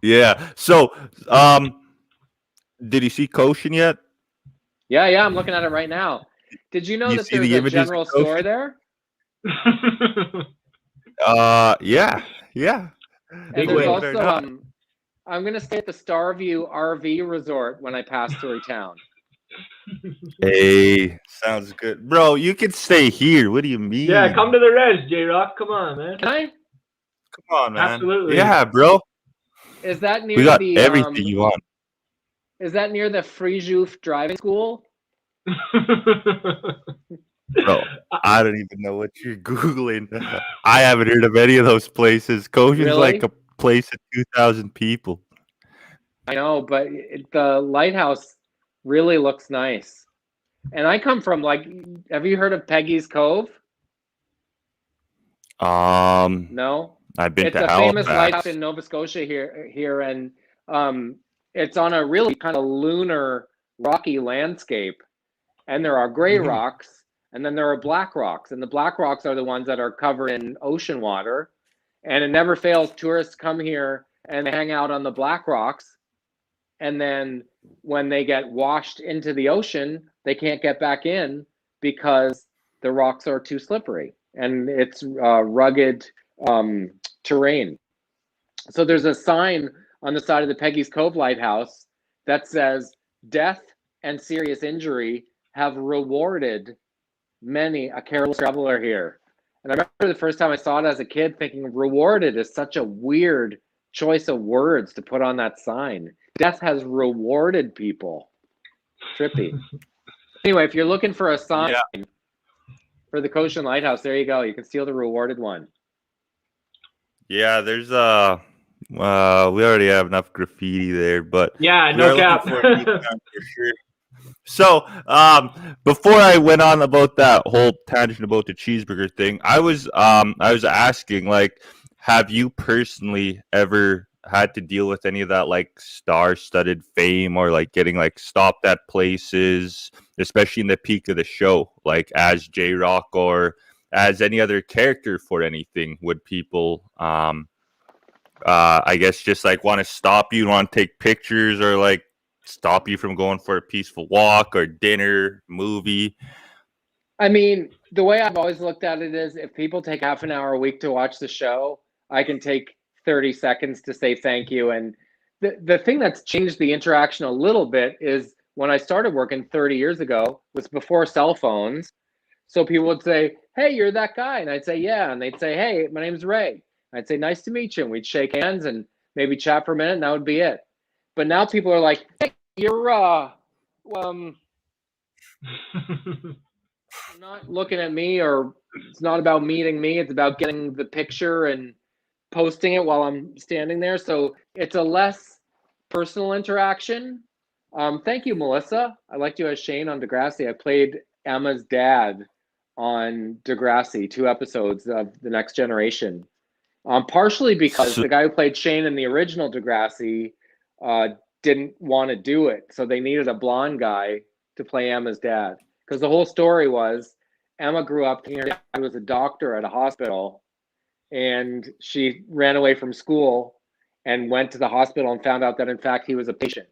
Yeah. So, did you see Koshin yet? Yeah, I'm looking at it right now. Did you know You that see there's the a images of general store Koshin? there? Yeah. And Big there's way. Believe it or also not. I'm gonna stay at the Starview RV Resort when I pass through town. Hey, sounds good, bro. You can stay here. What do you mean? Yeah, come to the res, J-Rock. Come on, man. Can I? Come on, man. Absolutely. Yeah, bro. Is that We near got the everything you want. Is that near the Friejouf driving school? Bro, I don't even know what you're Googling. I haven't heard of any of those places. Koshin's like Really? a place of 2,000 people. I know, but the lighthouse really looks nice. And I come from have you heard of Peggy's Cove? No. I've been It's to a famous lighthouse Halifax. in Nova Scotia here, and it's on a really kind of lunar, rocky landscape. And there are gray Mhm. rocks, and then there are black rocks, and the black rocks are the ones that are covered in ocean water. And it never fails. Tourists come here and they hang out on the black rocks, and then when they get washed into the ocean, they can't get back in because the rocks are too slippery, and it's rugged terrain. So there's a sign on the side of the Peggy's Cove Lighthouse that says, "Death and serious injury have rewarded many a careless traveler here." And I remember the first time I saw it as a kid thinking rewarded is such a weird choice of words to put on that sign. Death has rewarded people. Trippy. Anyway, if you're looking for a sign for the Koshin Lighthouse, there you go. You can steal the rewarded one. Yeah, there's we already have enough graffiti there, but Yeah, we no are cap. looking for a new town for sure. So, before I went on about that whole tangent about the cheeseburger thing, I was asking, like, have you personally ever had to deal with any of that, like, star-studded fame, or like getting like stopped at places, especially in the peak of the show, like as J-Rock or as any other character for anything? Would people, I guess, just like want to stop you, want to take pictures, or like stop you from going for a peaceful walk or dinner, movie? I mean, the way I've always looked at it is if people take half an hour a week to watch the show, I can take 30 seconds to say thank you. And the thing that's changed the interaction a little bit is when I started working 30 years ago, was before cell phones. So people would say, "Hey, you're that guy." And I'd say, "Yeah." And they'd say, "Hey, my name's Ray." I'd say, "Nice to meet you." And we'd shake hands and maybe chat for a minute, and that would be it. But now people are like, "Hey, you're not looking at me," or it's not about meeting me. It's about getting the picture and posting it while I'm standing there. So it's a less personal interaction. Thank you, Melissa. I liked you as Shane on Degrassi. I played Emma's dad on Degrassi, 2 episodes of The Next Generation. Partially because the guy who played Shane in the original Degrassi didn't want to do it. So they needed a blonde guy to play Emma's dad. Because the whole story was Emma grew up here. Her dad was a doctor at a hospital, and she ran away from school and went to the hospital and found out that in fact he was a patient,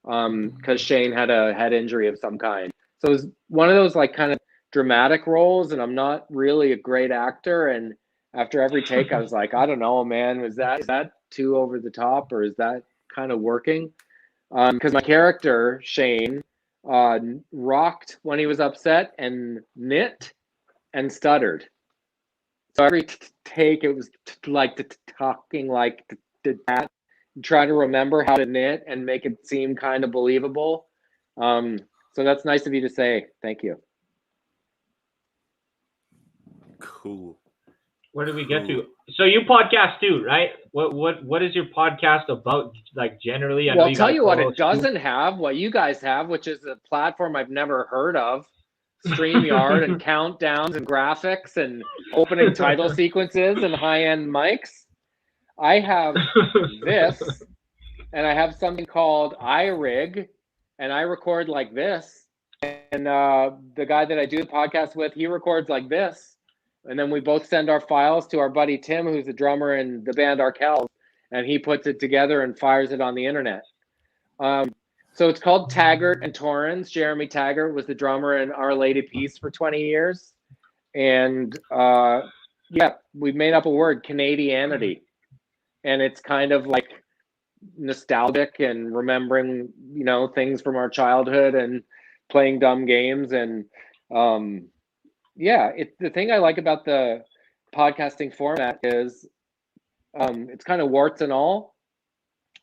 because Shane had a head injury of some kind. So it was one of those like kind of dramatic roles, and I'm not really a great actor. And after every take, I was like, I don't know, man, is that too over the top, or is that kind of working? Because my character Shane rocked when he was upset and knit and stuttered. So every take, it was like talking like that, trying to remember how to knit and make it seem kind of believable. So that's nice of you to say. Thank you. Cool. Where did we get to? So you podcast too, right? What is your podcast about, like, generally? Well, I'll tell you what it doesn't have, what you guys have, which is a platform I've never heard of. StreamYard and countdowns and graphics and opening title sequences and high-end mics. I have this, and I have something called iRig, and I record like this. and the guy that I do the podcast with, he records like this, and then we both send our files to our buddy Tim, who's the drummer in the band Arkells, and he puts it together and fires it on the internet. So it's called Taggart and Torrens. Jeremy Taggart was the drummer in Our Lady Peace for 20 years. And yeah, we made up a word, Canadianity. And it's kind of like nostalgic and remembering, you know, things from our childhood and playing dumb games. And yeah, the thing I like about the podcasting format is it's kind of warts and all.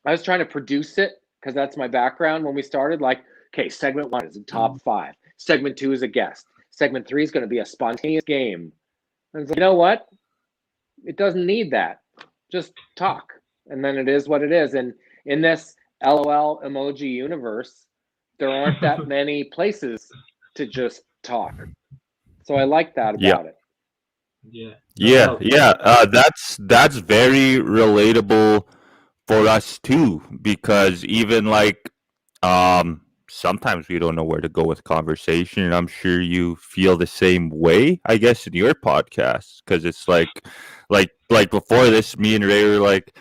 I was trying to produce it because that's my background when we started. Like, okay, segment 1 is a top 5. Segment 2 is a guest. Segment 3 is going to be a spontaneous game. And it's like, you know what? It doesn't need that. Just talk. And then it is what it is. And in this LOL emoji universe, there aren't that many places to just talk. So I like that about it. Yeah. That's very relatable for us too, because even like sometimes we don't know where to go with conversation, and I'm sure you feel the same way, I guess, in your podcast, because it's like before this, me and Ray were like,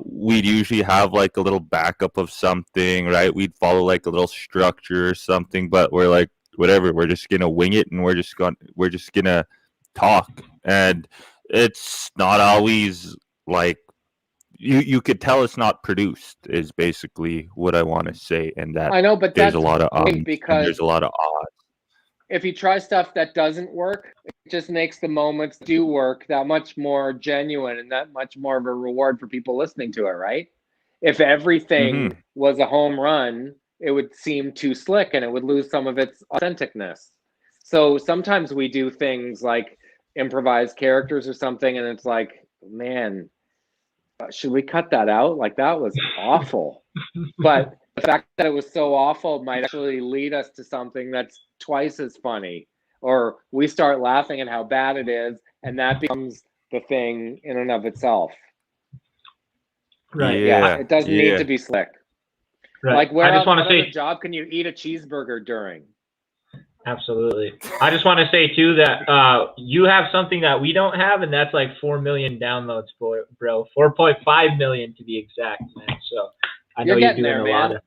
we'd usually have like a little backup of something, right? We'd follow like a little structure or something, but we're like, whatever, we're just gonna wing it, and we're just gonna talk. And it's not always like you could tell it's not produced, is basically what I want to say. And that I know, but there's that's a lot of because there's a lot of odds. If you try stuff that doesn't work, it just makes the moments do work that much more genuine and that much more of a reward for people listening to it, right? If everything was a home run, it would seem too slick and it would lose some of its authenticness. So sometimes we do things like improvise characters or something, and it's like, man, should we cut that out? Like, that was awful. But the fact that it was so awful might actually lead us to something that's twice as funny, or we start laughing at how bad it is, and that becomes the thing in and of itself. Right. Yeah. It doesn't need to be slick. Right. Like, where I just on want to say, the job can you eat a cheeseburger during? Absolutely. I just want to say too that you have something that we don't have, and that's like 4 million downloads, bro. 4.5 million to be exact, man. So I know you're doing a lot of.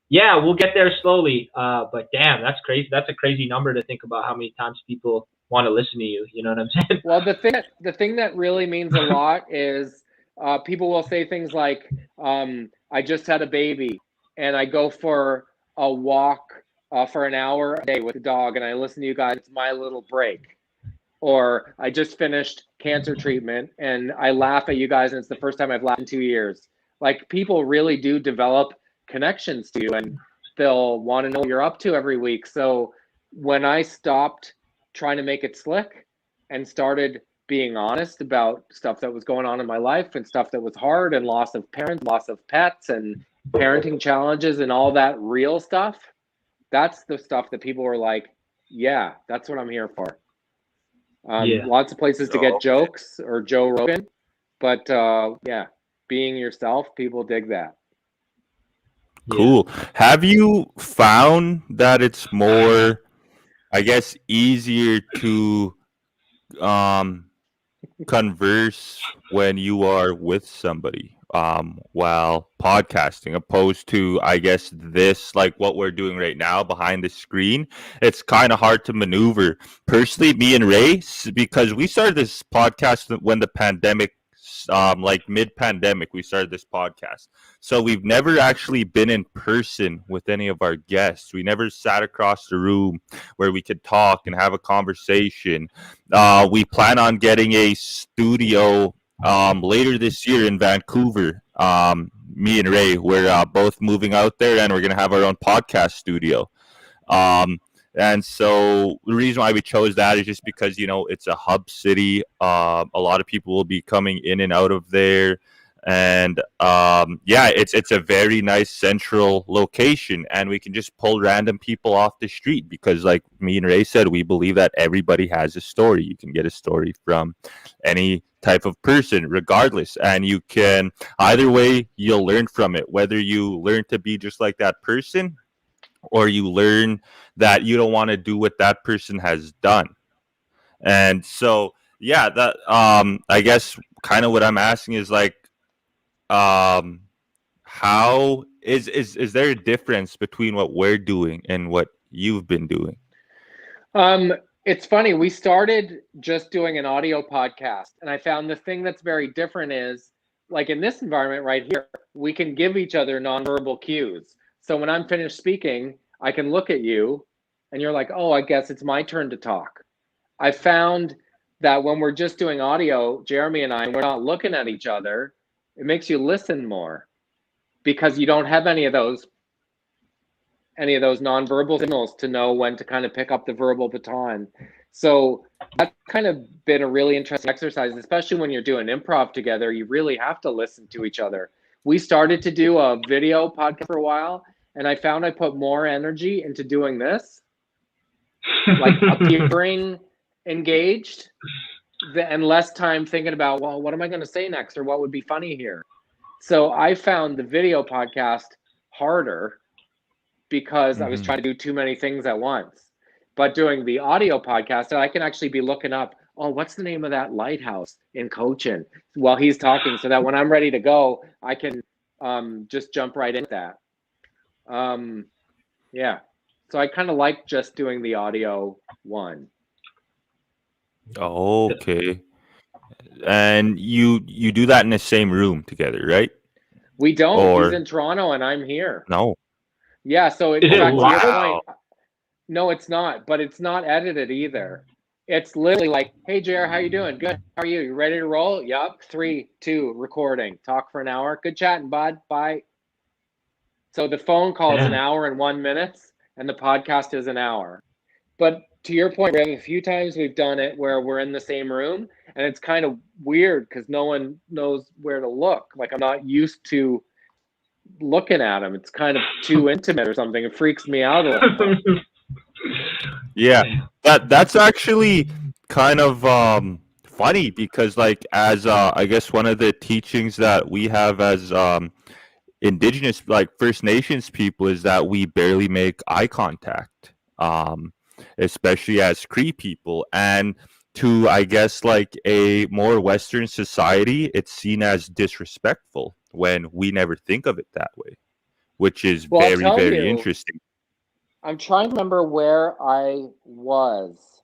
Yeah, we'll get there slowly. But damn, that's crazy. That's a crazy number to think about, how many times people want to listen to you. You know what I'm saying? Well, the thing that really means a lot is people will say things like, I just had a baby and I go for a walk for an hour a day with the dog and I listen to you guys. It's my little break. Or I just finished cancer treatment and I laugh at you guys and it's the first time I've laughed in 2 years. Like, people really do develop connections to you and they'll want to know what you're up to every week. So when I stopped trying to make it slick and started being honest about stuff that was going on in my life and stuff that was hard, and loss of parents, loss of pets, and parenting challenges and all that real stuff, that's the stuff that people were like, yeah, that's what I'm here for. Lots of places to get jokes or Joe Rogan, but yeah, being yourself, people dig that. Cool. Have you found that it's more, I guess, easier to converse when you are with somebody while podcasting, opposed to, I guess, this, like what we're doing right now behind the screen? It's kind of hard to maneuver. Personally, me and Ray, because we started this podcast when the pandemic, like mid-pandemic, we started this podcast. So we've never actually been in person with any of our guests. We never sat across the room where we could talk and have a conversation. We plan on getting a studio later this year in Vancouver. Me and Ray, we're both moving out there, and we're going to have our own podcast studio. And so the reason why we chose that is just because, you know, it's a hub city. A lot of people will be coming in and out of there. And yeah, it's a very nice central location, and we can just pull random people off the street because, like me and Ray said, we believe that everybody has a story. You can get a story from any type of person regardless, and you can, either way, you'll learn from it, whether you learn to be just like that person or you learn that you don't want to do what that person has done. And so, yeah, that I guess kind of what I'm asking is like, how is there a difference between what we're doing and what you've been doing? It's funny. We started just doing an audio podcast, and I found the thing that's very different is, like in this environment right here, we can give each other nonverbal cues. So when I'm finished speaking, I can look at you, and you're like, "Oh, I guess it's my turn to talk." I found that when we're just doing audio, Jeremy and I, and we're not looking at each other, it makes you listen more because you don't have any of those nonverbal signals to know when to kind of pick up the verbal baton. So that's kind of been a really interesting exercise, especially when you're doing improv together. You really have to listen to each other. We started to do a video podcast for a while, and I found I put more energy into doing this, like appearing engaged, and less time thinking about, well, what am I going to say next, or what would be funny here? So I found the video podcast harder because I was trying to do too many things at once. But doing the audio podcast, I can actually be looking up, oh, what's the name of that lighthouse in Cochin while he's talking, so that when I'm ready to go, I can just jump right into that. Yeah. So I kind of like just doing the audio one. Okay. And you do that in the same room together, right? We don't. Or... He's in Toronto and I'm here. No. Yeah, so Is it back to your wow? point, no, it's not, but it's not edited either. It's literally like, hey, JR, how you doing? Good. How are you? You ready to roll? Yup. 3, 2, recording. Talk for an hour. Good chatting, bud. Bye. So the phone call is an hour and 1 minute, and the podcast is an hour. But to your point, we have a few times we've done it where we're in the same room, and it's kind of weird because no one knows where to look. Like, I'm not used to looking at him. It's kind of too intimate or something. It freaks me out a little bit. Yeah, that's actually kind of funny because, like, as I guess one of the teachings that we have as Indigenous, like First Nations people, is that we barely make eye contact, especially as Cree people. And to, I guess, like a more Western society, it's seen as disrespectful when we never think of it that way, which is very interesting. I'm trying to remember where I was.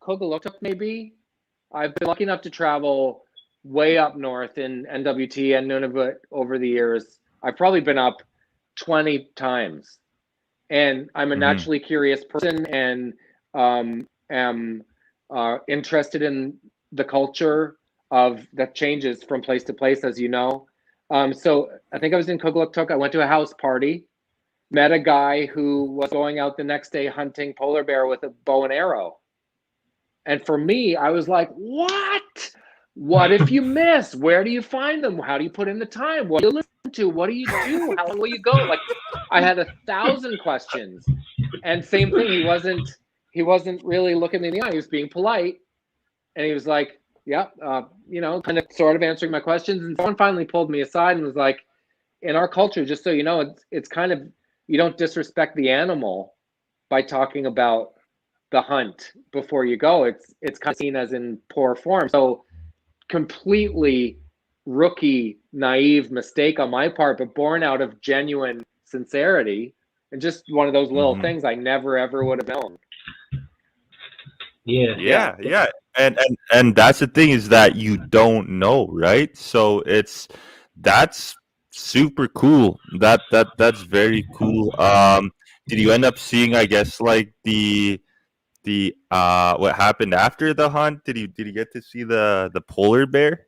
Kogaluktuk, maybe? I've been lucky enough to travel way up north in NWT and Nunavut over the years. I've probably been up 20 times. And I'm a naturally curious person and am interested in the culture that changes from place to place, as you know. So I think I was in Kogaluktuk. I went to a house party. Met a guy who was going out the next day hunting polar bear with a bow and arrow. And for me, I was like, what? What if you miss? Where do you find them? How do you put in the time? What do you listen to? What do you do? How long will you go? Like, I had 1,000 questions. And same thing, he wasn't really looking me in the eye. He was being polite. And he was like, yeah, kind of sort of answering my questions. And someone finally pulled me aside and was like, in our culture, just so you know, it's kind of, you don't disrespect the animal by talking about the hunt before you go. It's kind of seen as in poor form. So completely rookie, naive mistake on my part, but born out of genuine sincerity and just one of those little things I never ever would have known. Yeah. And that's the thing, is that you don't know, right? So that's super cool. That's very cool. Did you end up seeing, I guess, like the what happened after the hunt? Did you get to see the polar bear?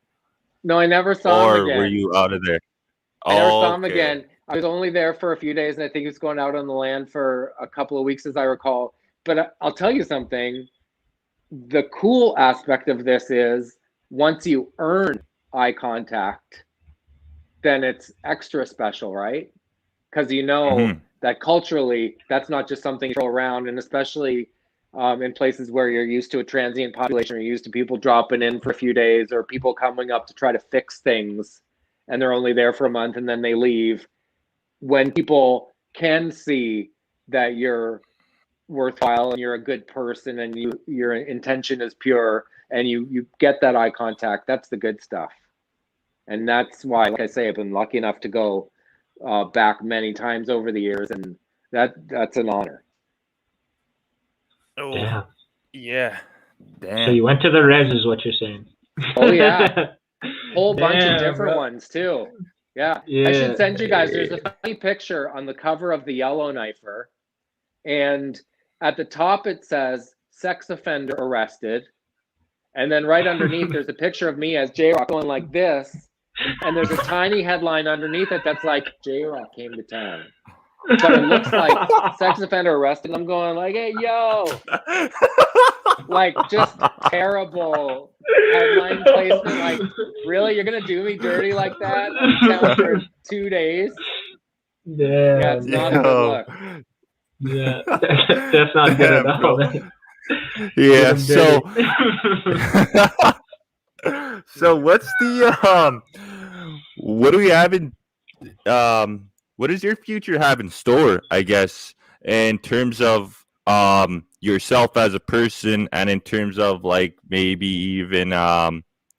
No, I never saw him again. Or were you out of there? I never saw him again. I was only there for a few days, and I think he was going out on the land for a couple of weeks, as I recall. But I'll tell you something. The cool aspect of this is once you earn eye contact, then it's extra special, right? Because you know that culturally, that's not just something you throw around, and especially in places where you're used to a transient population, or you're used to people dropping in for a few days, or people coming up to try to fix things, and they're only there for a month and then they leave. When people can see that you're worthwhile and you're a good person and your intention is pure and you get that eye contact. That's the good stuff. And that's why, like I say, I've been lucky enough to go back many times over the years, and that's an honor. Oh, Damn. yeah. Damn. So you went to the res, is what you're saying? Oh yeah, whole bunch of Damn, different bro. ones too. Yeah. Yeah. I should send you guys. There's a funny picture on the cover of the Yellowknifer, and at the top it says "sex offender arrested," and then right underneath there's a picture of me as J-Rock going like this, and there's a tiny headline underneath it that's like J-Rock came to town. But it looks like sex offender arrested. I'm going like, hey, yo, like just terrible headline placement. Like, really, you're gonna do me dirty like that? I'm down for 2 days. Yeah, it's not a good look. Yeah, that's not good at all. Yeah. So what's the what do we have in what does your future have in store, I guess, in terms of yourself as a person and in terms of like maybe even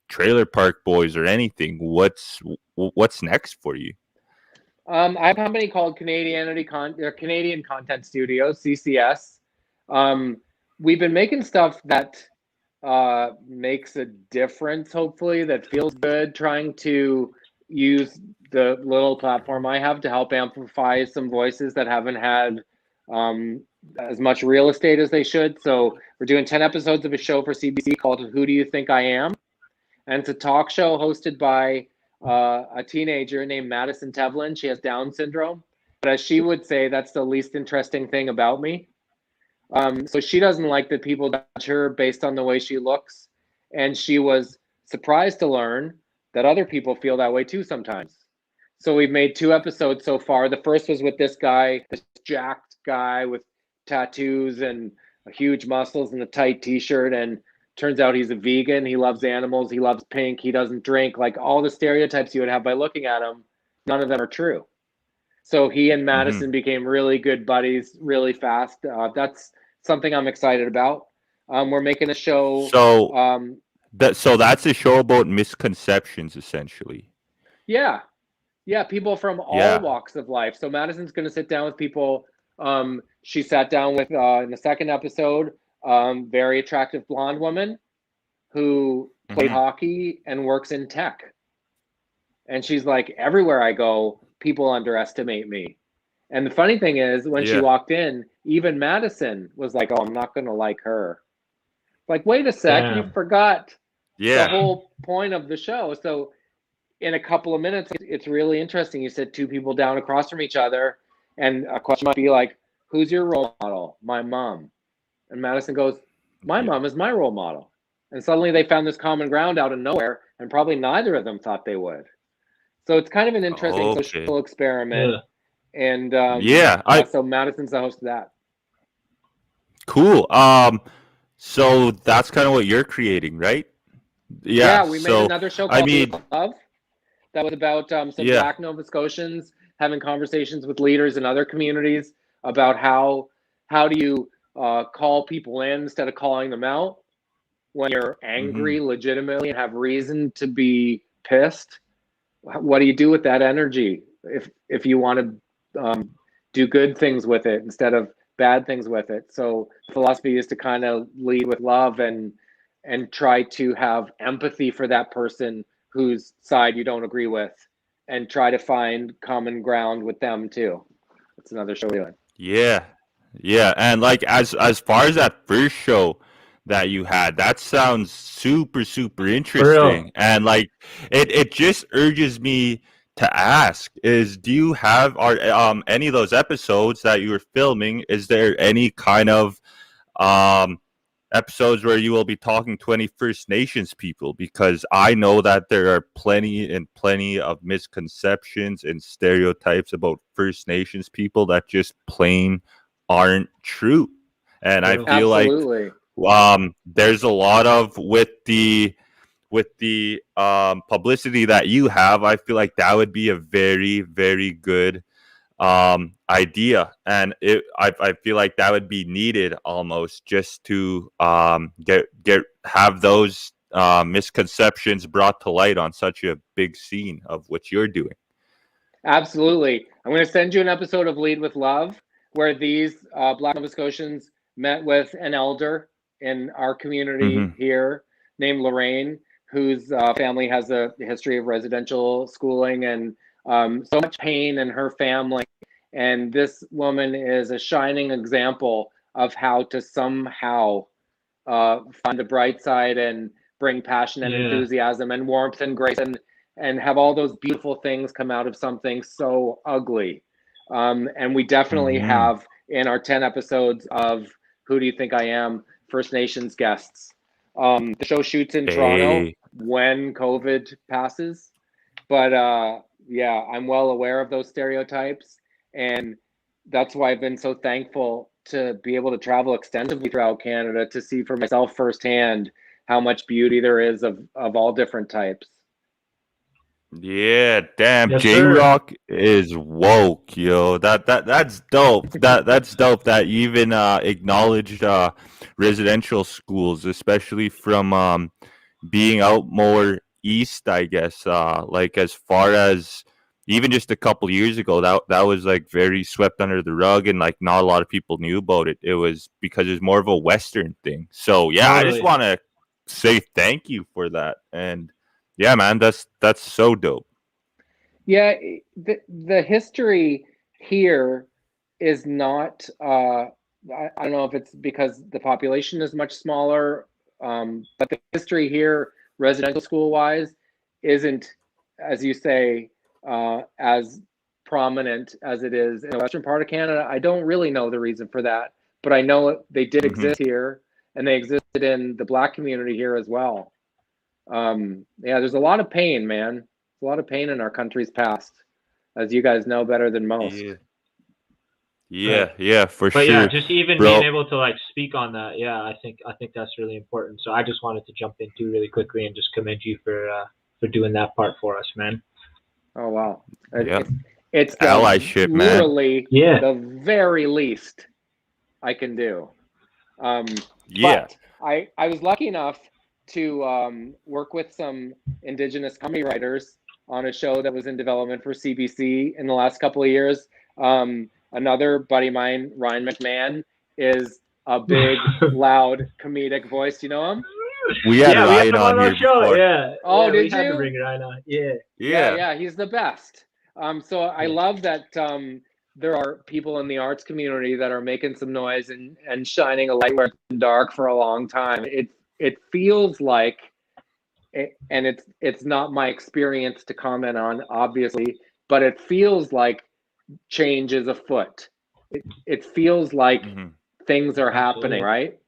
Trailer Park Boys or anything? What's next for you? I have a company called Canadian Content Studios, CCS. We've been making stuff that makes a difference, hopefully, that feels good, trying to use the little platform I have to help amplify some voices that haven't had as much real estate as they should. So we're doing 10 episodes of a show for CBC called Who Do You Think I Am? And it's a talk show hosted by a teenager named Madison Tevlin. She has Down syndrome. But as she would say, that's the least interesting thing about me. So she doesn't like that people judge her based on the way she looks. And she was surprised to learn that other people feel that way too sometimes. So we've made 2 episodes so far. The first was with this guy, this jacked guy with tattoos and huge muscles and a tight t-shirt. And turns out he's a vegan. He loves animals. He loves pink. He doesn't drink. Like all the stereotypes you would have by looking at him, none of them are true. So he and Madison became really good buddies really fast. That's something I'm excited about. We're making a show. So that's a show about misconceptions, essentially. Yeah, people from all walks of life. So Madison's going to sit down with people. She sat down with in the second episode, very attractive blonde woman who played hockey and works in tech. And she's like, everywhere I go, people underestimate me. And the funny thing is, when she walked in, even Madison was like, oh, I'm not going to like her. Like, wait a sec, you forgot the whole point of the show. So in a couple of minutes, it's really interesting. You sit 2 people down across from each other, and a question might be like, who's your role model? My mom. And Madison goes, my mom is my role model. And suddenly they found this common ground out of nowhere, and probably neither of them thought they would. So it's kind of an interesting social experiment. And so Madison's the host of that. Cool. So that's kind of what you're creating, right? Yeah, we made another show called Love that was about some Black Nova Scotians having conversations with leaders in other communities about how do you call people in instead of calling them out when you're angry legitimately and have reason to be pissed. What do you do with that energy if you want to do good things with it instead of bad things with it? So philosophy is to kind of lead with love and try to have empathy for that person whose side you don't agree with and try to find common ground with them too. That's another show we're doing. Yeah. And like as far as that first show that you had, that sounds super, super interesting. And like it just urges me to ask is, do you have any of those episodes that you were filming, is there any kind of episodes where you will be talking to any First Nations people? Because I know that there are plenty of misconceptions and stereotypes about First Nations people that just plain aren't true. And I feel like there's a lot of with the publicity that you have, I feel like that would be a very, very good idea, and I feel like that would be needed almost just to have those misconceptions brought to light on such a big scene of what you're doing. Absolutely. I'm going to send you an episode of Lead with Love where these Black Nova Scotians met with an elder in our community here named Lorraine, whose family has a history of residential schooling and so much pain in her family. And this woman is a shining example of how to somehow find the bright side and bring passion and enthusiasm and warmth and grace and have all those beautiful things come out of something so ugly. And we definitely have in our 10 episodes of Who Do You Think I Am? First Nations guests. The show shoots in Toronto when COVID passes. But yeah, I'm well aware of those stereotypes. And that's why I've been so thankful to be able to travel extensively throughout Canada to see for myself firsthand how much beauty there is of all different types. Yeah, damn, Yes, J-Rock is woke, yo. That's dope. That's dope that you even acknowledged residential schools, especially from being out more east, I guess. Like as far as even just a couple years ago, that was like very swept under the rug, and like not a lot of people knew about it. It was because it's more of a Western thing. So yeah, I just want to say thank you for that. And yeah, man, that's so dope. Yeah, the history here is not. I don't know if it's because the population is much smaller, but the history here, residential school wise, isn't, as you say, as prominent as it is in the western part of Canada. I don't really know the reason for that, but I know they did exist here, and they existed in the Black community here as well. Yeah, there's a lot of pain, man. A lot of pain in our country's past, as you guys know better than most. Yeah, for but sure. yeah, just even being able to like speak on that, yeah, I think that's really important. So I just wanted to jump into really quickly and just commend you for doing that part for us, man. Oh wow, Yeah. it's allyship, literally man. the very least I can do. Yeah. But I was lucky enough to work with some Indigenous comedy writers on a show that was in development for CBC in the last couple of years. Another buddy of mine, Ryan McMahon, is a big, loud, comedic voice. You know him? We had Ryan on our here show. before. Yeah. Oh, yeah, did we had you? to bring Ryan on. Yeah. Yeah, he's the best. So I love that there are people in the arts community that are making some noise and shining a light where it's been dark for a long time. It feels like, and it's not my experience to comment on, obviously, but it feels like change is afoot. It feels like things are happening, right?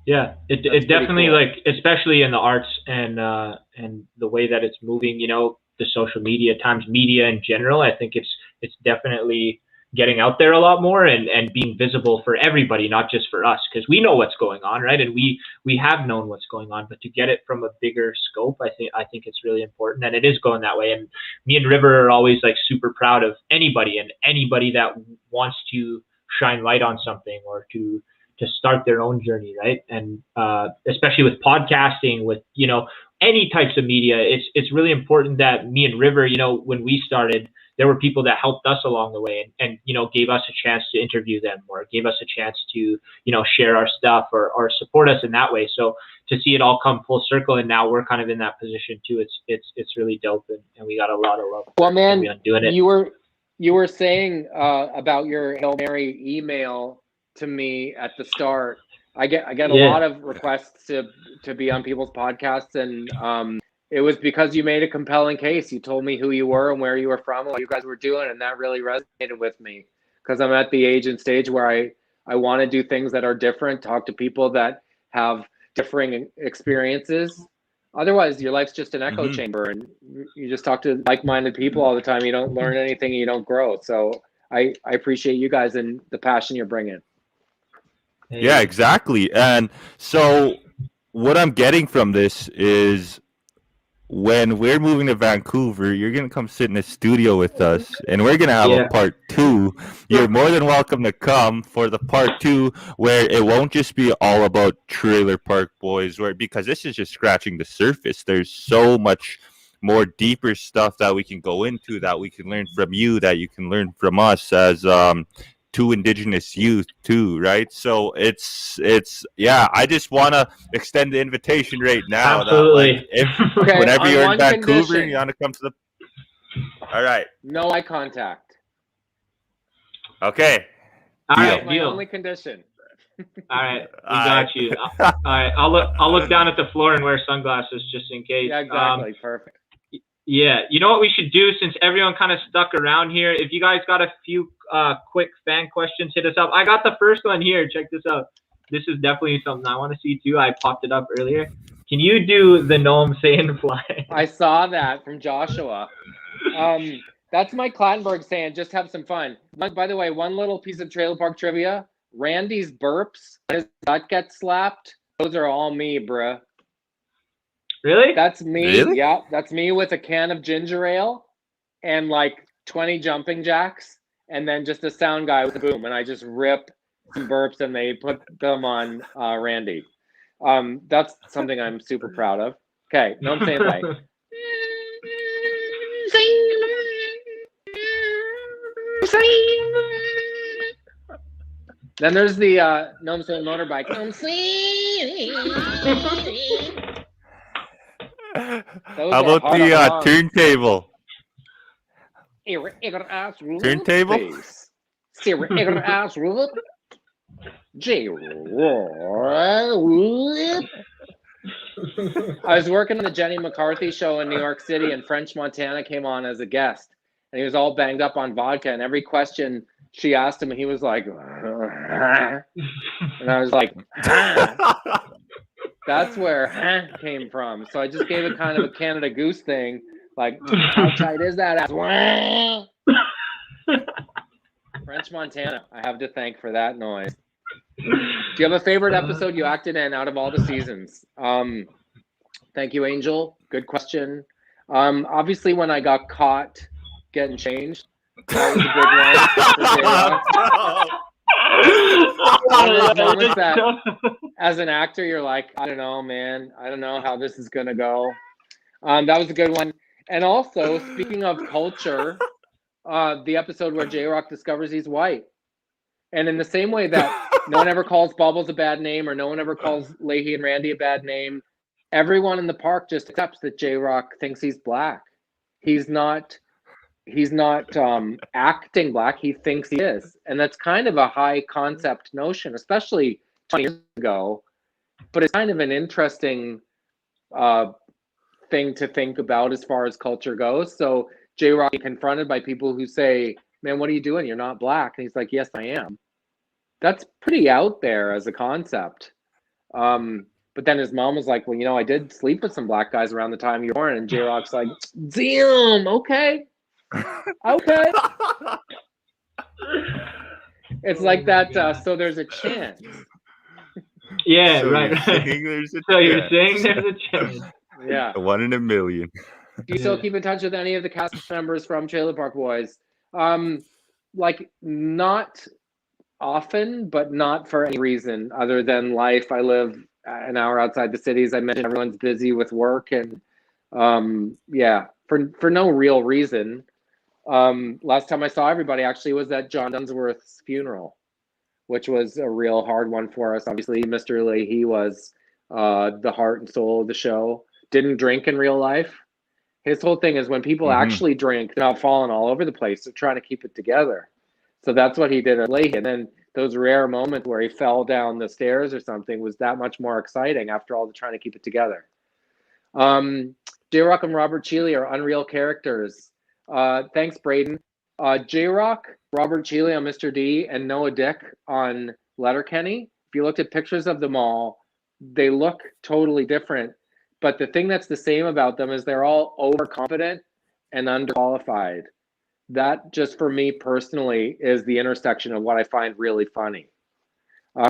Yeah, it definitely cool. Like, especially in the arts and the way that it's moving, you know, the social media times media in general. I think it's definitely getting out there a lot more and being visible for everybody, not just for us, because we know what's going on, right? And we have known what's going on, but to get it from a bigger scope, I think it's really important, and it is going that way. And me and River are always like super proud of anybody that wants to shine light on something or to start their own journey, right? And especially with podcasting, with, you know, any types of media, it's really important that me and River, you know, when we started, there were people that helped us along the way and you know, gave us a chance to interview them or gave us a chance to, you know, share our stuff or support us in that way. So to see it all come full circle, and now we're kind of in that position too, it's really dope, and we got a lot of love. Well, man, doing it. You were saying about your Hail Mary email to me at the start. I get a lot of requests to be on people's podcasts, and it was because you made a compelling case. You told me who you were and where you were from and what you guys were doing, and that really resonated with me, because I'm at the age and stage where I want to do things that are different, talk to people that have differing experiences. Otherwise, your life's just an echo chamber, and you just talk to like-minded people all the time. You don't learn anything, and you don't grow. So I appreciate you guys and the passion you're bringing. Yeah, exactly. And so what I'm getting from this is when we're moving to Vancouver, you're gonna come sit in the studio with us, and we're gonna have Yeah. a part 2. You're more than welcome to come for the part 2, where it won't just be all about Trailer Park Boys, because this is just scratching the surface. There's so much more deeper stuff that we can go into, that we can learn from you, that you can learn from us as two Indigenous youth too, right? So it's yeah. I just want to extend the invitation right now that, like, Absolutely. if Okay, whenever on you're in one Vancouver, condition. you want to come to the. All right. No eye contact. Okay. All Deal. right, That's my deal. only condition. All right, we All got right. you. All right, I'll look down at the floor and wear sunglasses just in case. Yeah, exactly. Perfect. Yeah, you know what we should do, since everyone kind of stuck around here? If you guys got a few quick fan questions, hit us up. I got the first one here. Check this out. This is definitely something I want to see too. I popped it up earlier. Can you do the Noam saying fly? I saw that from Joshua. That's Mike Clattenburg saying, just have some fun. By the way, one little piece of trailer park trivia. Randy's burps, when his butt gets slapped, those are all me, bruh. Really? That's me. Really? Yeah, that's me with a can of ginger ale and like 20 jumping jacks, and then just a sound guy with a boom, and I just rip some burps and they put them on Randy. That's something I'm super proud of. Okay, no, I'm saying like. Then there's the no, I'm saying motorbike. I'm saying. How about the turntable? Turntable? I was working on the Jenny McCarthy show in New York City, and French Montana came on as a guest, and he was all banged up on vodka, and every question she asked him, he was like, and I was like, that's where came from. So I just gave it kind of a Canada Goose thing, like, how tight is that ass? French Montana, I have to thank for that noise. Do you have a favorite episode you acted in out of all the seasons? Thank you, Angel. Good question. Obviously, when I got caught getting changed, that was a big one. That, as an actor, you're like, I don't know, man. I don't know how this is gonna go. That was a good one. And also, speaking of culture, the episode where J-Rock discovers he's white. And in the same way that no one ever calls Bubbles a bad name, or no one ever calls Leahy and Randy a bad name, everyone in the park just accepts that J-Rock thinks he's black. He's not acting black. He thinks he is. And that's kind of a high concept notion, especially 20 years ago. But it's kind of an interesting thing to think about as far as culture goes. So J-Rock is confronted by people who say, man, what are you doing? You're not black. And he's like, yes, I am. That's pretty out there as a concept. But then his mom was like, well, you know, I did sleep with some black guys around the time you were born. And J-Rock's like, damn, okay. Okay. It's like that, so there's a chance. Yeah, So right. So you're saying there's a chance. Yeah. 1 in a million. Do you still keep in touch with any of the cast members from Trailer Park Boys? Like, not often, but not for any reason other than life. I live an hour outside the city. As I mentioned, everyone's busy with work, and yeah, for no real reason. Last time I saw everybody actually was at John Dunsworth's funeral, which was a real hard one for us. Obviously, Mr. Leahy was the heart and soul of the show. Didn't drink in real life. His whole thing is when people actually drink, they're not falling all over the place. They're trying to keep it together. So that's what he did at Leahy. And then those rare moments where he fell down the stairs or something was that much more exciting after all the trying to keep it together. J-Rock and Robert Cheeley are unreal characters. Thanks, Braden. J-Rock, Robert Cheeley on Mr. D, and Noah Dick on Letterkenny. If you looked at pictures of them all, they look totally different. But the thing that's the same about them is they're all overconfident and underqualified. That, just for me personally, is the intersection of what I find really funny.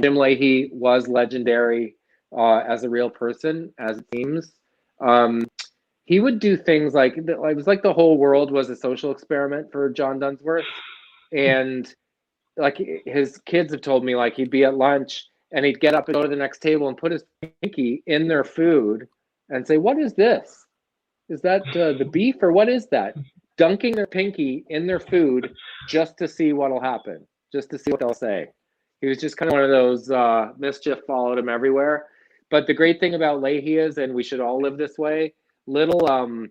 Jim Leahy was legendary as a real person, as it seems. he would do things like, it was like the whole world was a social experiment for John Dunsworth. And like his kids have told me, like he'd be at lunch and he'd get up and go to the next table and put his pinky in their food and say, "What is this? Is that the beef or what is that?" Dunking their pinky in their food just to see what'll happen, just to see what they'll say. He was just kind of one of those mischief followed him everywhere. But the great thing about Leahy is, and we should all live this way, little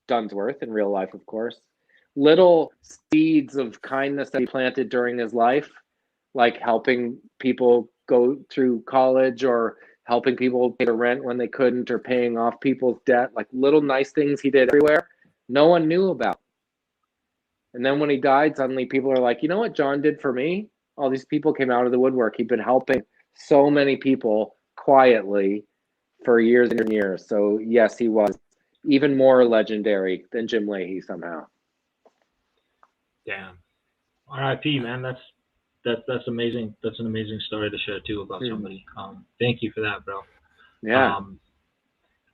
Dunsworth in real life, of course, little seeds of kindness that he planted during his life, like helping people go through college or helping people pay the rent when they couldn't or paying off people's debt, like little nice things he did everywhere, no one knew about. And then when he died, suddenly people are like, you know what John did for me? All these people came out of the woodwork. He'd been helping so many people quietly for years and years. So yes, he was even more legendary than Jim Leahy somehow. Damn. R.I.P. man. That's amazing. That's an amazing story to share too about somebody. Thank you for that, bro. Yeah.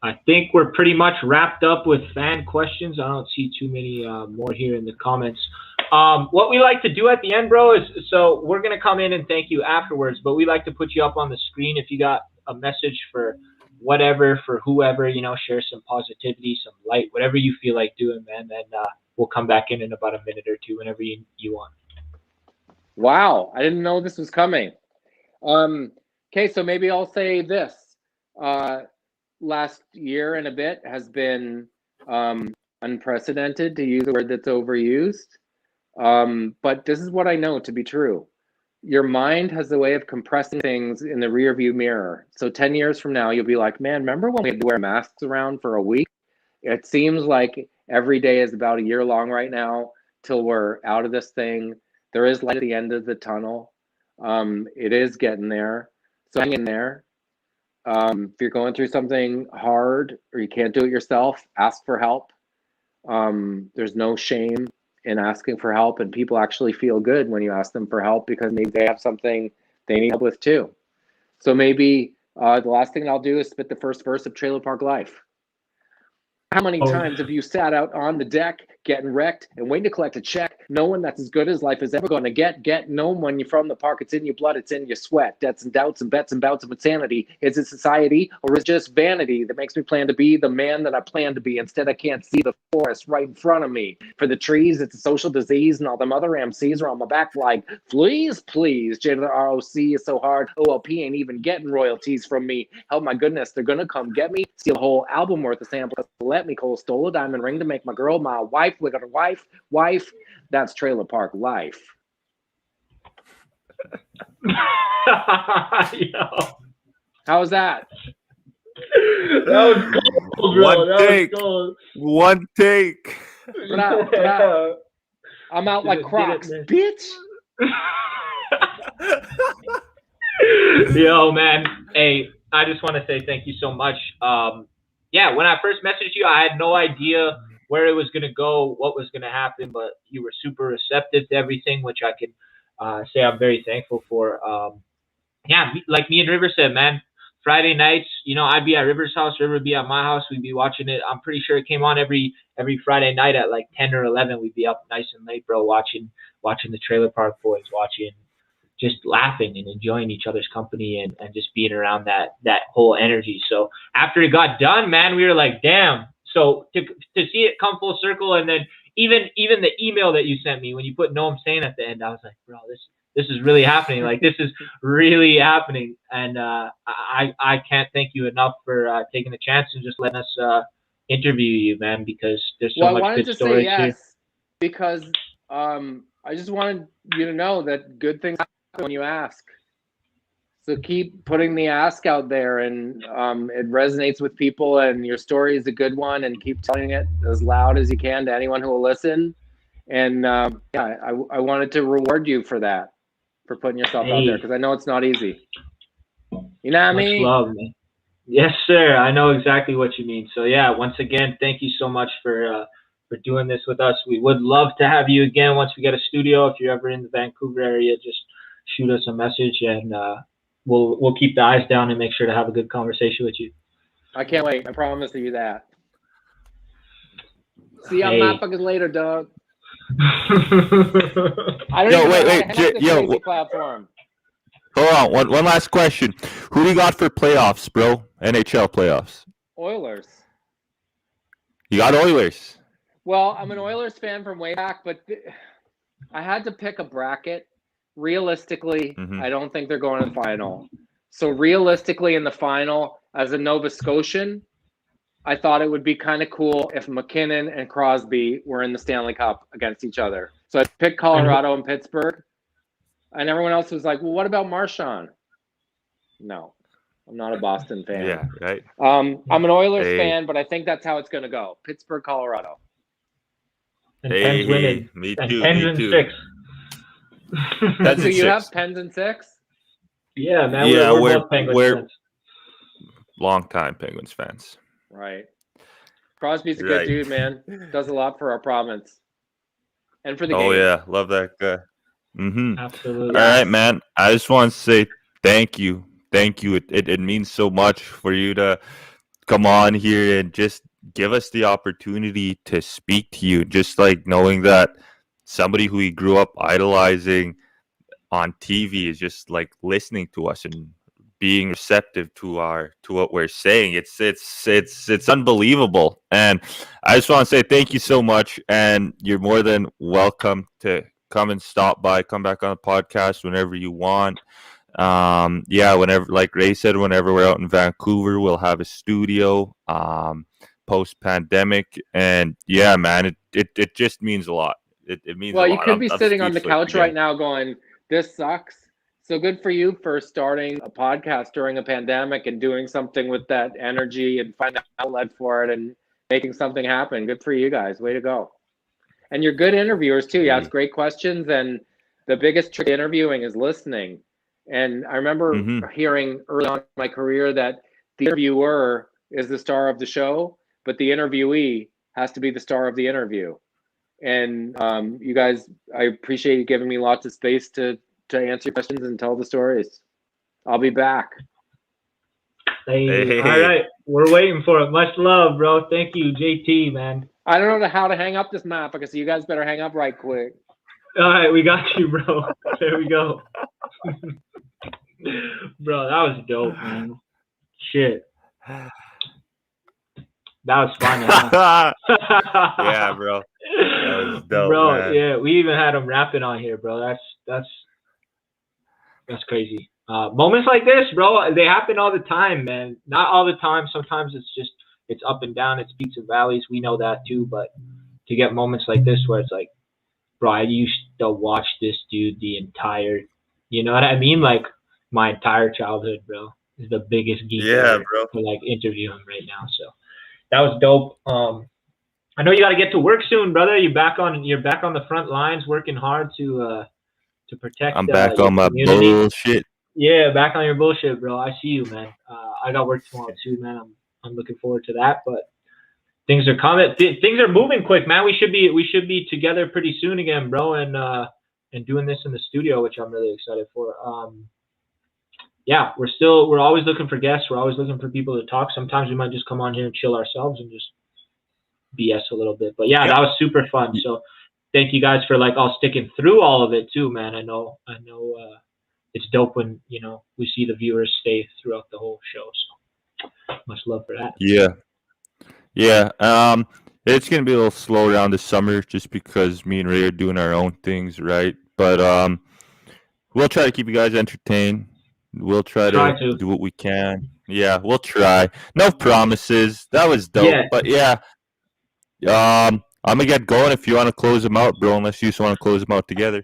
I think we're pretty much wrapped up with fan questions. I don't see too many more here in the comments. What we like to do at the end, bro, is so we're going to come in and thank you afterwards, but we like to put you up on the screen if you got a message for whatever, for whoever, you know, share some positivity, some light, whatever you feel like doing, man. Then we'll come back in about a minute or two whenever you want. Wow. I didn't know this was coming. Okay, so maybe I'll say this. Last year and a bit has been unprecedented, to use a word that's overused. But this is what I know to be true. Your mind has a way of compressing things in the rearview mirror. So 10 years from now, you'll be like, man, remember when we had to wear masks around for a week? It seems like every day is about a year long right now till we're out of this thing. There is light at the end of the tunnel. It is getting there. So hang in there. If you're going through something hard or you can't do it yourself, ask for help. There's no shame in asking for help, and people actually feel good when you ask them for help because maybe they have something they need help with too. So maybe the last thing I'll do is spit the first verse of Trailer Park Life. How many times have you sat out on the deck getting wrecked and waiting to collect a check, knowing that's as good as life is ever going to get known when you're from the park, it's in your blood, it's in your sweat, debts and doubts and bets and bouts of insanity. Is it society or is it just vanity that makes me plan to be the man that I plan to be? Instead, I can't see the forest right in front of me. For the trees, it's a social disease and all them other MCs are on my back like, please, please. J to the ROC is so hard. OLP ain't even getting royalties from me. Oh my goodness, they're going to come get me, steal a whole album worth of samples. Let me Cole stole a diamond ring to make my girl my wife. We got a wife. That's Trailer Park Life. Yo. How was that? That was cold, bro. One take. I'm out like Crocs, bitch. Yo, man. Hey, I just want to say thank you so much. Yeah, when I first messaged you, I had no idea where it was going to go, what was going to happen, but you were super receptive to everything, which I can say I'm very thankful for. Yeah, like me and River said, man, Friday nights, you know, I'd be at River's house, River would be at my house, we'd be watching it. I'm pretty sure it came on every Friday night at like 10 or 11. We'd be up nice and late, bro, watching the Trailer Park Boys, just laughing and enjoying each other's company and just being around that whole energy. So after it got done, man, we were like, damn. So to see it come full circle, and then even the email that you sent me when you put "No, I'm saying" at the end, I was like, bro, this is really happening. Like, this is really happening. And I can't thank you enough for taking the chance and just letting us interview you, man, because there's so much good stories here. Yes, because I just wanted you to know that good things happen when you ask. So keep putting the ask out there, and it resonates with people, and your story is a good one, and keep telling it as loud as you can to anyone who will listen. And yeah, I wanted to reward you for that, for putting yourself out there, because I know it's not easy. You know what I mean? Much love, man. Yes, sir. I know exactly what you mean. So yeah, once again, thank you so much for doing this with us. We would love to have you again once we get a studio. If you're ever in the Vancouver area, just shoot us a message, and we'll keep the eyes down and make sure to have a good conversation with you. I can't wait. I promise you that. See you on Hey. motherfuckers later, dog. I don't Yo, even wait, know how wait, to hack this yo, crazy platform. Hold on. One last question. Who do you got for playoffs, bro? NHL playoffs. Oilers. You got Oilers. Well, I'm an Oilers fan from way back, but I had to pick a bracket. Realistically, I don't think they're going to the final. So realistically, in the final, as a Nova Scotian, I thought it would be kind of cool if McKinnon and Crosby were in the Stanley Cup against each other. So I picked Colorado and Pittsburgh. And everyone else was like, well, what about Marchand? No, I'm not a Boston fan. Yeah, right. I'm an Oilers fan, but I think that's how it's going to go. Pittsburgh, Colorado. And Pens winning. Me And too. Pens Me in too. 6. Pens So in you 6. have Pens in 6? Yeah, man. Yeah, we're both Penguins fans. Long-time Penguins fans. Right. Crosby's a good dude, man. Does a lot for our province. And for the game. Oh, yeah. Love that guy. Absolutely. All right, man. I just want to say thank you. Thank you. It means so much for you to come on here and just give us the opportunity to speak to you. Just like knowing that somebody who we grew up idolizing on TV is just like listening to us and being receptive to what we're saying. It's unbelievable. And I just want to say thank you so much. And you're more than welcome to come and stop by, come back on the podcast whenever you want. Whenever, like Ray said, whenever we're out in Vancouver, we'll have a studio post-pandemic. And yeah, man, it just means a lot. It means a lot. Well, you could be sitting on the couch again. right now going, this sucks. So good for you for starting a podcast during a pandemic and doing something with that energy and finding an outlet for it and making something happen. Good for you guys. Way to go. And you're good interviewers too. You ask great questions, and the biggest trick to interviewing is listening. And I remember hearing early on in my career that the interviewer is the star of the show, but the interviewee has to be the star of the interview. And you guys, I appreciate you giving me lots of space to answer your questions and tell the stories. I'll be back. Hey. All right. We're waiting for it. Much love, bro. Thank you, JT, man. I don't know how to hang up this map, so you guys better hang up right quick. All right, we got you, bro. There we go. Bro, that was dope, man. Shit. That was fun, huh? Yeah, bro. That was dope, bro, man. Yeah, we even had him rapping on here, bro. That's crazy. Moments like this, bro, they happen all the time, man. Not all the time. Sometimes it's up and down. It's peaks and valleys. We know that too. But to get moments like this where it's like, bro, I used to watch this dude the entire, you know what I mean? Like my entire childhood, bro. Is the biggest geek ever bro. to like interview him right now. So that was dope. I know you got to get to work soon, brother. You're back on the front lines, working hard to protect. I'm back on my community. bullshit. Yeah, back on your bullshit, bro. I see you, man. I got work tomorrow too, man. I'm looking forward to that. But things are coming. Things are moving quick, man. We should be together pretty soon again, bro, and doing this in the studio, which I'm really excited for. Yeah, we're always looking for guests. We're always looking for people to talk. Sometimes we might just come on here and chill ourselves and just BS a little bit. But yeah, that was super fun. So thank you guys for like all sticking through all of it too, man. I know it's dope when, you know, we see the viewers stay throughout the whole show. So much love for that. Yeah. It's gonna be a little slow around this summer just because me and Ray are doing our own things, right? But we'll try to keep you guys entertained. We'll try to do what we can. Yeah, we'll try. No promises. That was dope. Yeah. But yeah. I'm gonna get going if you want to close them out, bro, unless you just want to close them out together.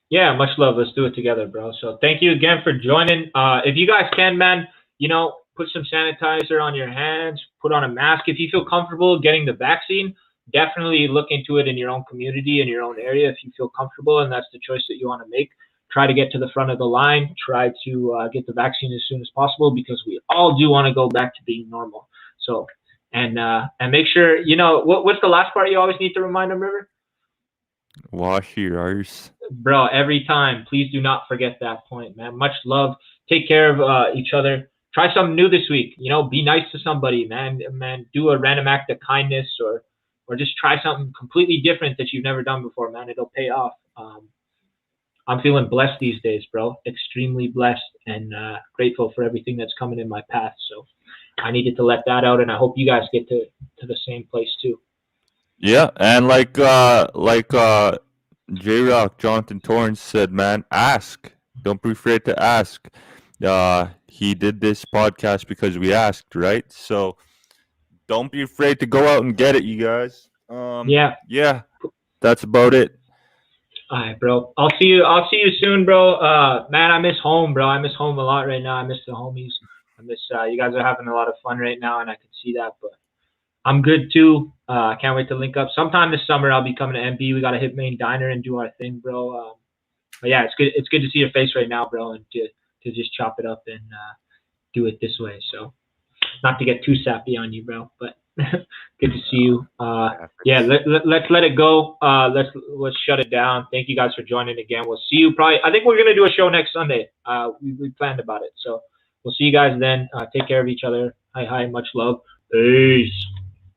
Yeah, much love. Let's do it together, bro. So thank you again for joining. If you guys can, man, you know, put some sanitizer on your hands, put on a mask. If you feel comfortable getting the vaccine, definitely look into it in your own community, in your own area. If you feel comfortable and that's the choice that you want to make, try to get to the front of the line. Try to get the vaccine as soon as possible because we all do want to go back to being normal. So, and make sure, you know, what's the last part you always need to remind them, River? Wash your arse. Bro, every time. Please do not forget that point, man. Much love. Take care of each other. Try something new this week. You know, be nice to somebody, man. Do a random act of kindness or, or just try something completely different that you've never done before, man. It'll pay off. I'm feeling blessed these days, bro. Extremely blessed and grateful for everything that's coming in my path. So I needed to let that out, and I hope you guys get to the same place too. Yeah, and like J-Rock, Jonathan Torrens said, man, ask. Don't be afraid to ask. He did this podcast because we asked, right? So don't be afraid to go out and get it, you guys. Yeah, that's about it. All right, bro. I'll see you soon, bro. Man, I miss home, bro. I miss home a lot right now. I miss the homies. I miss you guys are having a lot of fun right now, and I can see that. But I'm good too. I can't wait to link up. Sometime this summer, I'll be coming to MB. We got to hit Main Diner and do our thing, bro. But yeah, it's good. It's good to see your face right now, bro, and to just chop it up and do it this way. So, not to get too sappy on you, bro, but good to see you. Yeah, let's let it go. Let's shut it down. Thank you guys for joining again. We'll see you probably. I think we're gonna do a show next Sunday. We planned about it, so we'll see you guys then. Take care of each other. Hi, much love. Peace.